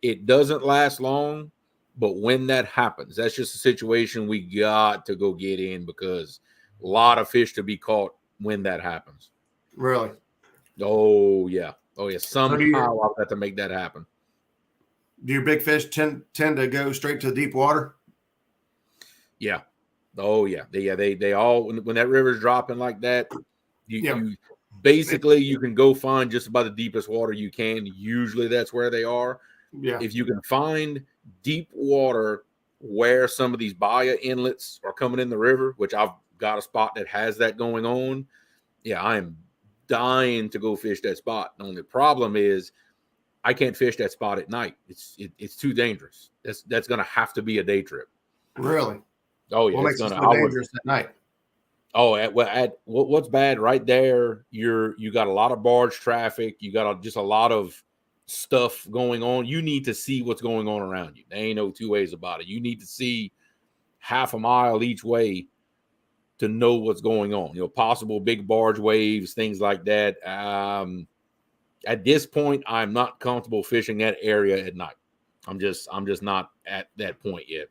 it doesn't last long. But when that happens, that's just a situation we got to go get in, because a lot of fish to be caught when that happens. Really? Oh yeah. Somehow I've got to make that happen. Do your big fish tend to go straight to deep water? Yeah. Oh yeah. They all, when that river's dropping like that, you basically you can go find just about the deepest water you can. Usually that's where they are. Yeah. If you can find deep water where some of these Bahia inlets are coming in the river, which I've got a spot that has that going on. Yeah, I am dying to go fish that spot. The only problem is I can't fish that spot at night. It's too dangerous. That's going to have to be a day trip. Really? Oh yeah, what makes it so dangerous at night? Oh, what's bad right there? You got a lot of barge traffic. You got just a lot of stuff going on. You need to see what's going on around you. There ain't no two ways about it. You need to see half a mile each way to know what's going on. Possible big barge waves, things like that. At this point, I'm not comfortable fishing that area at night. I'm just not at that point yet.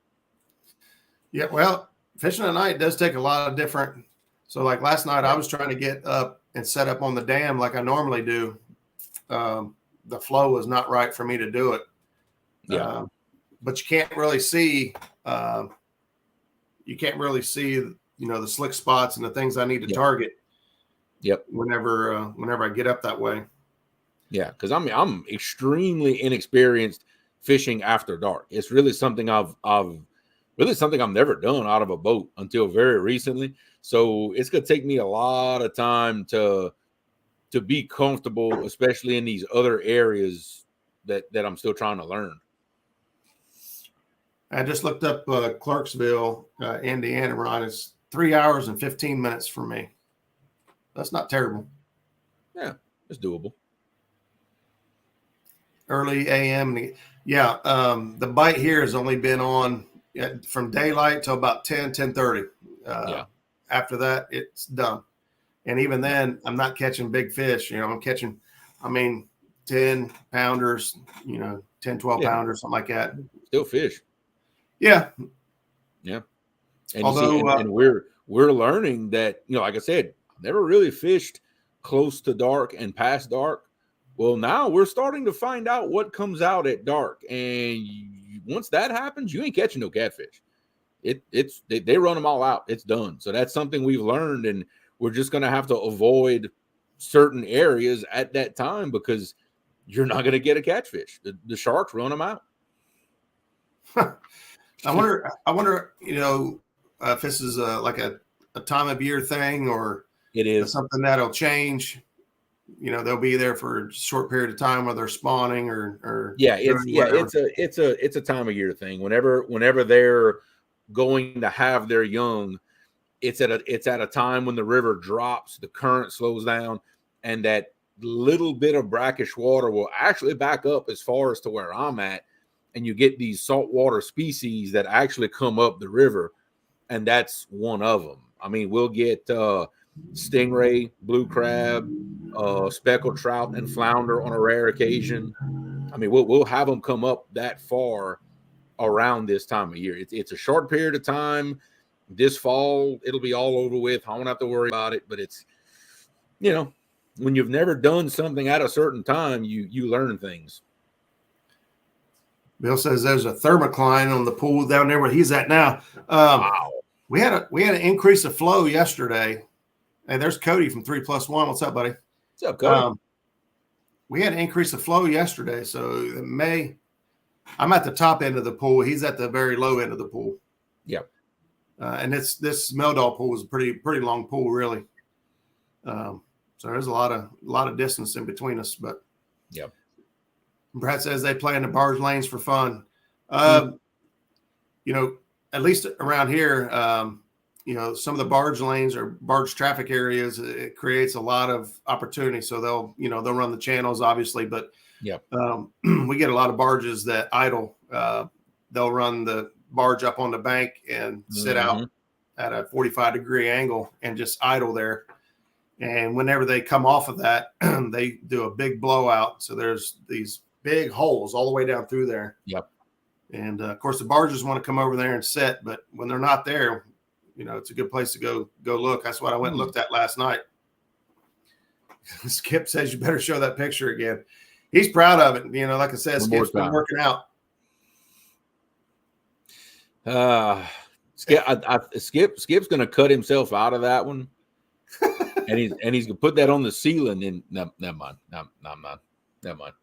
Yeah, well, fishing at night does take a lot of different. So, like last night, I was trying to get up and set up on the dam like I normally do. The flow was not right for me to do it. Yeah, but you can't really see. You can't really see, the slick spots and the things I need to target. Yep. Whenever I get up that way. Yeah, because I'm extremely inexperienced fishing after dark. It's really something I've never done out of a boat until very recently. So it's gonna take me a lot of time to be comfortable, especially in these other areas that I'm still trying to learn. I just looked up Clarksville, Indiana, Ron. It's 3 hours and 15 minutes for me. That's not terrible. Yeah, it's doable. Early AM. Yeah, the bite here has only been on from daylight till about 10:30. After that, it's done. And even then, I'm not catching big fish. I'm catching, 10 pounders, 10, 12 pounders, something like that. Still fish. Yeah. Yeah. And and we're learning that, like I said, never really fished close to dark and past dark. Well, now we're starting to find out what comes out at dark. And once that happens, you ain't catching no catfish. They run them all out. It's done. So that's something we've learned, and we're just going to have to avoid certain areas at that time because you're not going to get a catfish. The sharks run them out. I wonder, if this is like a time of year thing, or it is something that'll change. They'll be there for a short period of time where they're spawning or it's a time of year thing. Whenever they're going to have their young, it's at a time when the river drops, the current slows down, and that little bit of brackish water will actually back up as far as to where I'm at, and you get these saltwater species that actually come up the river, and that's one of them. We'll get stingray, blue crab, speckled trout, and flounder on a rare occasion. We'll have them come up that far around this time of year. It's a short period of time. This fall, it'll be all over with. I won't have to worry about it. But it's, when you've never done something at a certain time, you learn things. Bill says there's a thermocline on the pool down there where he's at now. Wow. We had an increase of flow yesterday. Hey, there's Cody from 3+1. What's up, buddy? What's up, Cody? We had an increase of flow yesterday, so I'm at the top end of the pool. He's at the very low end of the pool. Yep. And this Meldal pool is a pretty long pool, really. So there's a lot of distance in between us. But yep. Brad says they play in the barge lanes for fun. At least around here, some of the barge lanes or barge traffic areas, it creates a lot of opportunity. So they'll run the channels, obviously, but we get a lot of barges that idle. They'll run the barge up on the bank and sit out at a 45-degree angle and just idle there. And whenever they come off of that, they do a big blowout. So there's these big holes all the way down through there. Yep. And of course, the barges want to come over there and sit, but when they're not there, it's a good place to go look. That's what I went and looked at last night. Skip says you better show that picture again. He's proud of it. Like I said, Skip's been working out. Skip's going to cut himself out of that one, and he's going to put that on the ceiling. And never mind. Never mind.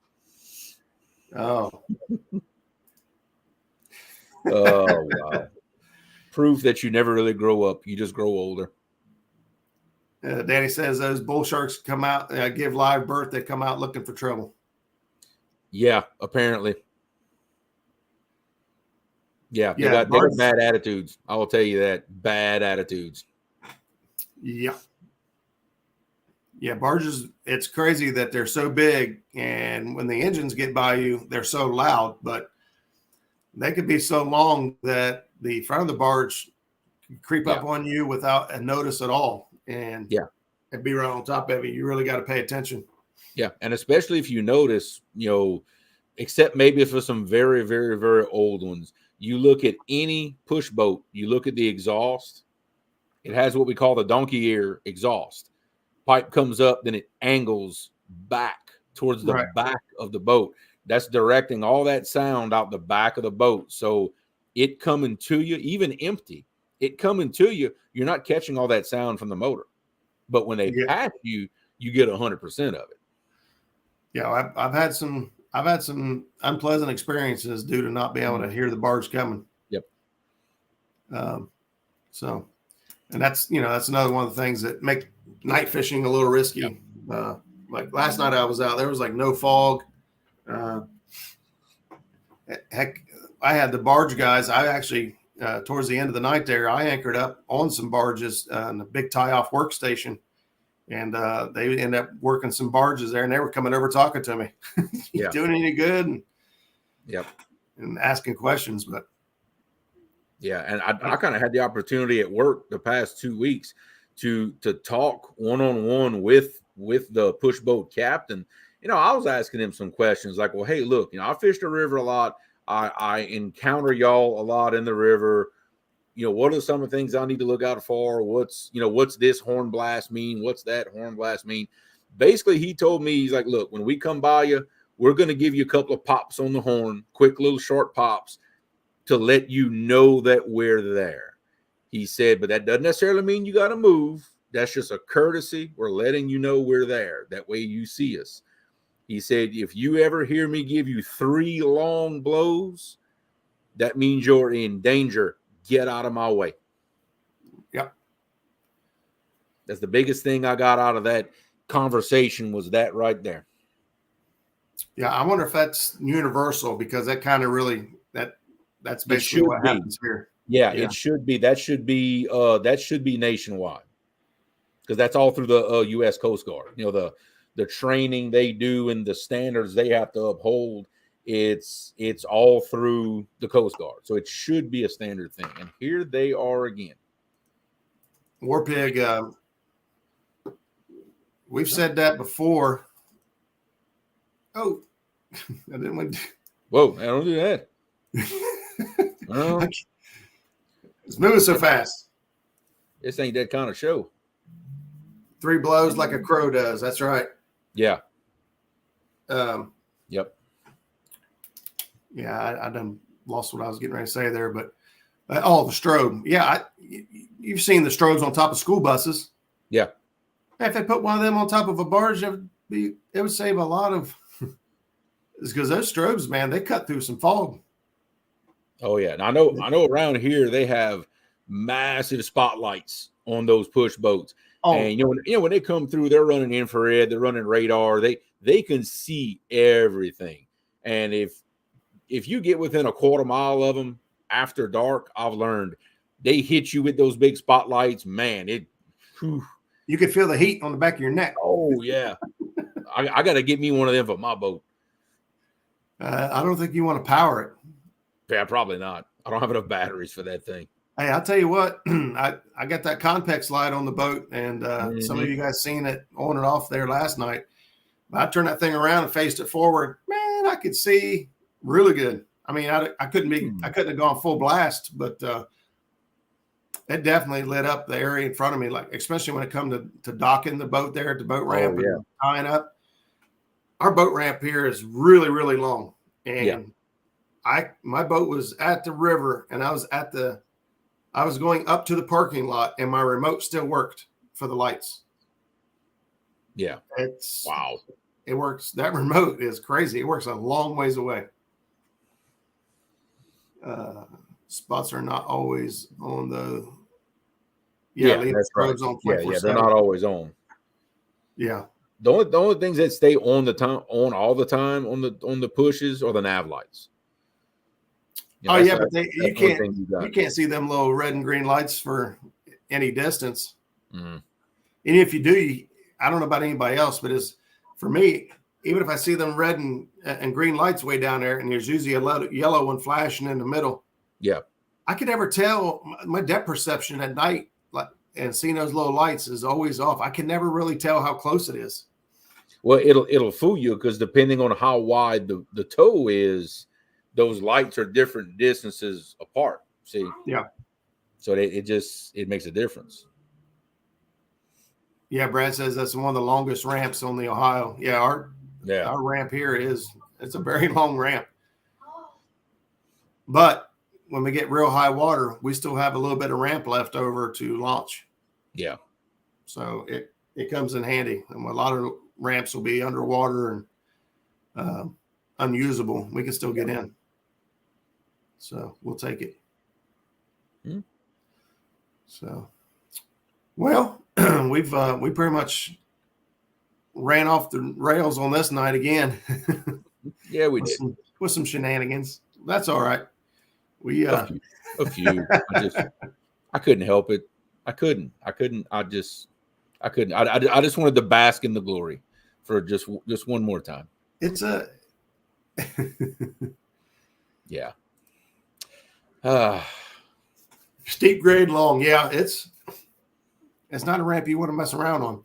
Oh. Oh, wow. Proof that you never really grow up. You just grow older. Danny says those bull sharks come out, give live birth. They come out looking for trouble. Yeah, apparently. Yeah, they got bad attitudes. I will tell you that. Bad attitudes. Yeah. Yeah, barges, it's crazy that they're so big, and when the engines get by you, they're so loud, but they could be so long that the front of the barge could creep up on you without a notice at all. And it'd be right on top of you. You really got to pay attention. Yeah, and especially if you notice, except maybe for some very, very, very old ones, you look at any push boat, you look at the exhaust, it has what we call the donkey ear exhaust. Pipe comes up, then it angles back towards the back of the boat. That's directing all that sound out the back of the boat. So it coming to you, even empty, it coming to you, you're not catching all that sound from the motor. But when they pass you, you get 100% of it. Yeah, I've had some unpleasant experiences due to not being able to hear the barge coming. Yep. And that's another one of the things that make night fishing a little risky. Yep. Like last night I was out, there was like no fog. Heck, I had the barge guys. I actually, towards the end of the night there, I anchored up on some barges in the big tie-off workstation. And they ended up working some barges there, and they were coming over talking to me. You doing any good? And, and asking questions. But yeah, and I kind of had the opportunity at work the past 2 weeks to talk one-on-one with the push boat captain. I was asking him some questions like, well, hey, look, I fish the river a lot. I encounter y'all a lot in the river. What are some of the things I need to look out for? What's this horn blast mean? What's that horn blast mean? Basically, he told me, he's like, look, when we come by you, we're going to give you a couple of pops on the horn, quick little short pops to let you know that we're there. He said, but that doesn't necessarily mean you got to move. That's just a courtesy. We're letting you know we're there. That way you see us. He said, if you ever hear me give you 3 long blows, that means you're in danger. Get out of my way. Yep. That's the biggest thing I got out of that conversation was that right there. Yeah, I wonder if that's universal because that kind of really that's basically what happens here. Yeah, it should be. That should be nationwide because that's all through the U.S. Coast Guard. The training they do and the standards they have to uphold. It's all through the Coast Guard. So it should be a standard thing. And here they are again. War Pig, we've said that before. Oh, I didn't want to. Whoa, I don't do that. It's moving so fast. This ain't that kind of show. 3 blows like a crow does. That's right. Yeah. Yep. Yeah, I done lost what I was getting ready to say there, but the strobe. Yeah, you've seen the strobes on top of school buses. Yeah. If they put one of them on top of a barge, it would save a lot of. It's because those strobes, man, they cut through some fog. Oh yeah, and I know around here they have massive spotlights on those push boats. Oh. And when they come through, they're running infrared, they're running radar. They can see everything. And if you get within a quarter mile of them after dark, I've learned they hit you with those big spotlights. Man, you can feel the heat on the back of your neck. Oh yeah, I got to get me one of them for my boat. I don't think you want to power it. Yeah, probably not. I don't have enough batteries for that thing. Hey, I'll tell you what, I got that Conpex light on the boat, and some of you guys seen it on and off there last night. I turned that thing around and faced it forward. Man, I could see really good. I mean, I couldn't have gone full blast, but it definitely lit up the area in front of me, like especially when it come to docking the boat there at the boat ramp and tying up. Our boat ramp here is really, really long, and my boat was at the river, and I was going up to the parking lot, and my remote still worked for the lights. Yeah. Wow. It works. That remote is crazy. It works a long ways away. spots are not always on the. Yeah, that's right. On yeah, they're not always on. Yeah. The only things that stay on all the time on the pushes are the nav lights. But you can't see them little red and green lights for any distance. Mm. And if you do, I don't know about anybody else, but for me, even if I see them red and green lights way down there, and there's usually a yellow one flashing in the middle. Yeah, I can never tell. My depth perception at night, and seeing those little lights, is always off. I can never really tell how close it is. Well, it'll fool you because depending on how wide the tow is, those lights are different distances apart. See? Yeah. So it makes a difference. Yeah, Brad says that's one of the longest ramps on the Ohio. Yeah, our ramp here it's a very long ramp. But when we get real high water, we still have a little bit of ramp left over to launch. Yeah. So it comes in handy. And a lot of ramps will be underwater and unusable. We can still get in. So we'll take it. Hmm. So, well, we pretty much ran off the rails on this night again. Yeah, we did. With some shenanigans. That's all right. We a few. I couldn't help it. I couldn't. I just wanted to bask in the glory for just one more time. It's a yeah. Steep grade, long. Yeah, it's not a ramp you want to mess around on.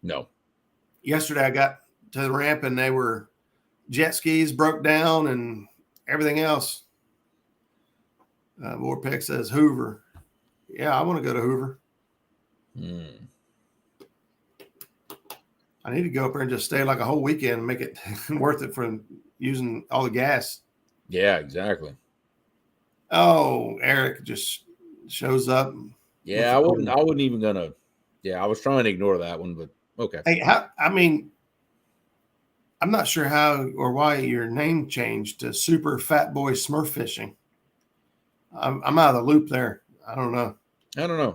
No. Yesterday I got to the ramp and they were jet skis broke down and everything else. Vorpex says Hoover. Yeah, I want to go to Hoover. I need to go up there and just stay like a whole weekend and make it worth it for using all the gas. Yeah, exactly. Oh, Eric just shows up. Yeah, I wasn't even gonna. Yeah, I was trying to ignore that one, but okay. Hey, I'm not sure how or why your name changed to Super Fat Boy Smurf Fishing. I'm out of the loop there. I don't know.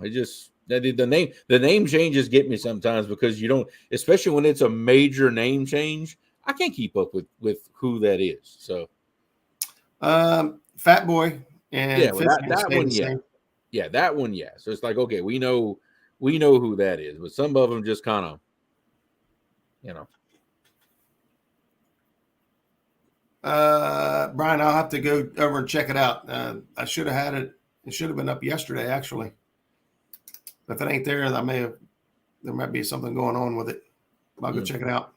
It just the name changes get me sometimes because you don't, especially when it's a major name change. I can't keep up with who that is. So, Fat Boy and that one, yeah. Yeah, that one, yeah. So it's like, okay, we know who that is, but some of them just kind of, Brian, I'll have to go over and check it out. I should have had it. It should have been up yesterday, actually. If it ain't there, there might be something going on with it. I'll go check it out.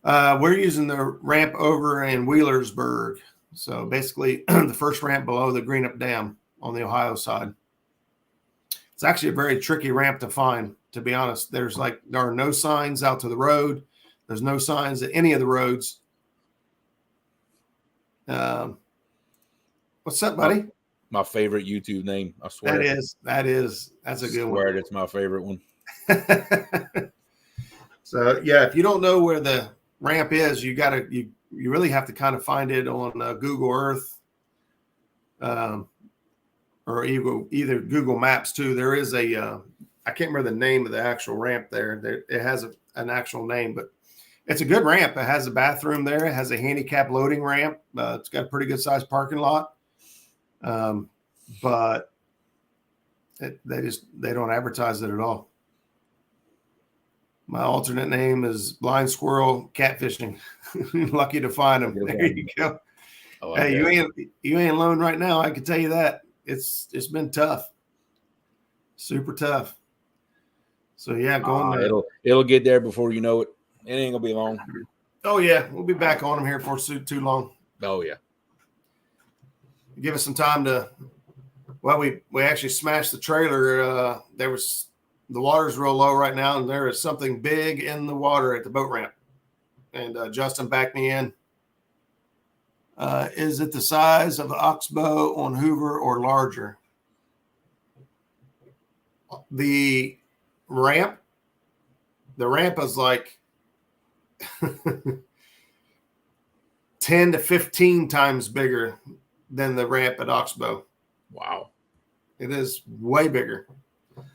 We're using the ramp over in Wheelersburg. So basically the first ramp below the Greenup Dam on the Ohio side. It's actually a very tricky ramp to find, to be honest. There are no signs out to the road. There's no signs at any of the roads. What's up, buddy? My favorite YouTube name, I swear. That's a good one. I swear it's my favorite one. So yeah, if you don't know where the ramp is, you really have to kind of find it on Google Earth, or either Google Maps too. There is I can't remember the name of the actual ramp there. It has an actual name, but it's a good ramp. It has a bathroom there. It has a handicap loading ramp. It's got a pretty good sized parking lot. But they don't advertise it at all. My alternate name is Blind Squirrel Catfishing. Lucky to find them. There you go. Hey, you ain't alone right now. I can tell you that. It's been tough, super tough. So yeah, going there. It'll get there before you know it. It ain't gonna be long. Oh yeah, we'll be back on them here for too long. Oh yeah. Give us some time to. Well, we actually smashed the trailer. The water's real low right now, and there is something big in the water at the boat ramp. And Justin backed me in. Is it the size of the oxbow on Hoover or larger? The ramp is like 10 to 15 times bigger than the ramp at Oxbow. Wow. It is way bigger.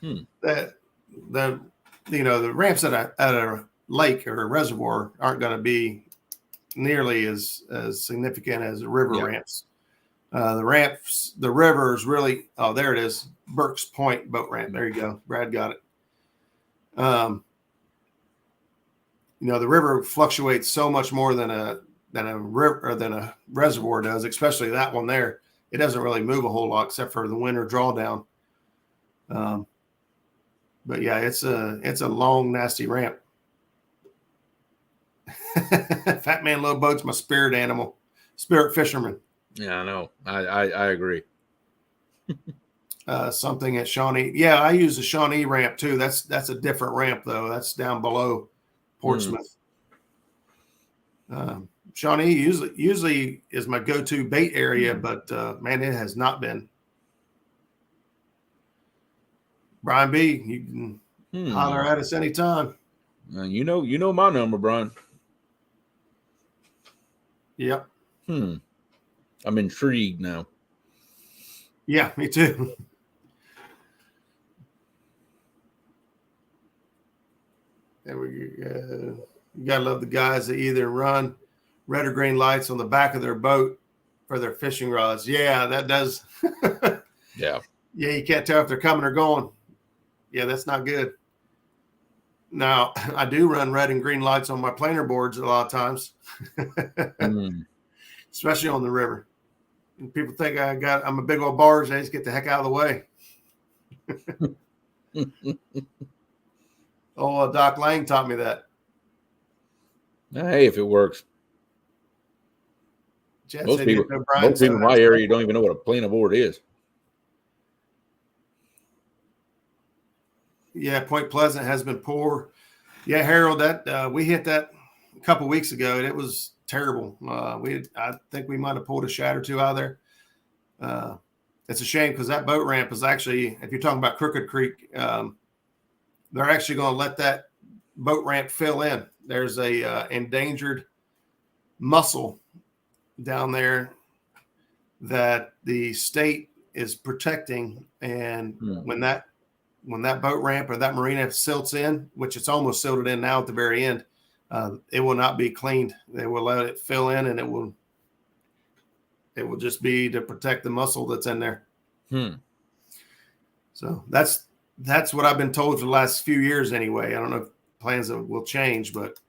The ramps at a lake or a reservoir aren't going to be nearly as significant as the river ramps. The river is really, there it is, Burke's Point boat ramp. There you go. Brad got it. The river fluctuates so much more than a river or than a reservoir does, especially that one there. It doesn't really move a whole lot except for the winter drawdown. But yeah, it's a long, nasty ramp. Fat Man Low Boat's my spirit animal, spirit fisherman. Yeah, I know. I agree. Something at Shawnee. Yeah, I use the Shawnee ramp too. That's a different ramp though. That's down below Portsmouth. Shawnee usually is my go-to bait area, but man, it has not been. Brian B, you can holler at us anytime. You know my number, Brian. Yep. I'm intrigued now. Yeah, me too. There we go. You gotta love the guys that either run red or green lights on the back of their boat for their fishing rods. Yeah, that does. Yeah, you can't tell if they're coming or going. Yeah, that's not good. Now, I do run red and green lights on my planer boards a lot of times, especially on the river. And people think I'm a big old barge. They just get the heck out of the way. Doc Lang taught me that. Hey, if it works. Most people in my area don't even know what a planer board is. Yeah, Point Pleasant has been poor. Yeah, Harold, that we hit that a couple weeks ago, and it was terrible. I think we might have pulled a shad or two out of there. It's a shame because that boat ramp is actually, if you're talking about Crooked Creek, they're actually going to let that boat ramp fill in. There's a endangered mussel down there that the state is protecting, and when that boat ramp or that marina silts in, which it's almost silted in now at the very end, it will not be cleaned. They will let it fill in, and it will just be to protect the mussel that's in there. So that's what I've been told for the last few years anyway. I don't know if plans will change, but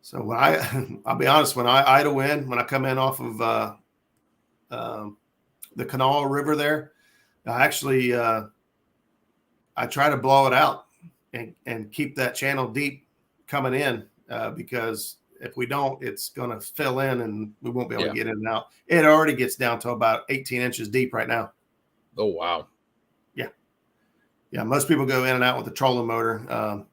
so when I'll be honest, when I idle in, when I come in off of the Kanawha River there, I actually I try to blow it out and keep that channel deep coming in because if we don't, it's going to fill in and we won't be able to get in and out. It already gets down to about 18 inches deep right now. Oh, wow. Yeah. Most people go in and out with the trolling motor.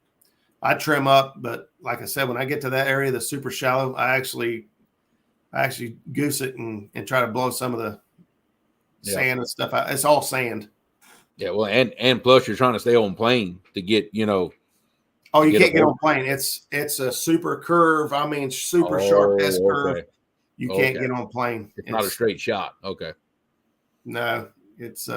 I trim up, but like I said, when I get to that area that's super shallow, I actually goose it and try to blow some of the sand and stuff out. It's all sand. Yeah, well, and plus you're trying to stay on plane to get, Oh, you can't get on plane. It's a super curve. I mean, super sharp S curve. You can't get on plane. It's not a straight shot. Okay. No, it's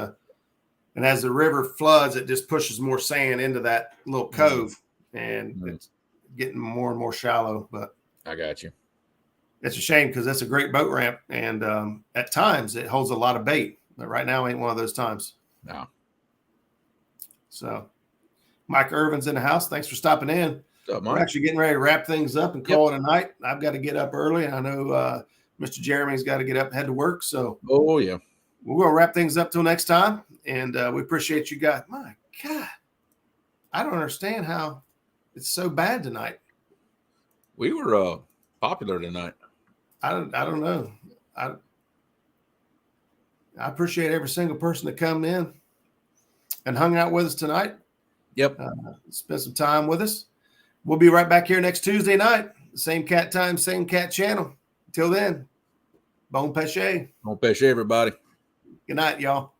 and as the river floods, it just pushes more sand into that little cove, and it's getting more and more shallow. But I got you. It's a shame because that's a great boat ramp, and at times it holds a lot of bait. But right now ain't one of those times. No. So, Mike Irvin's in the house. Thanks for stopping in. What's up, Mike? We're actually getting ready to wrap things up and call it a night. I've got to get up early. I know Mr. Jeremy's got to get up and head to work. So, oh yeah, we're going to wrap things up till next time. And we appreciate you guys. My God, I don't understand how it's so bad tonight. We were popular tonight. I don't know. I appreciate every single person that come in and hung out with us tonight. Yep. Spend some time with us. We'll be right back here next Tuesday night. Same cat time, same cat channel. Until then, bon pêché. Bon pêché, everybody. Good night, y'all.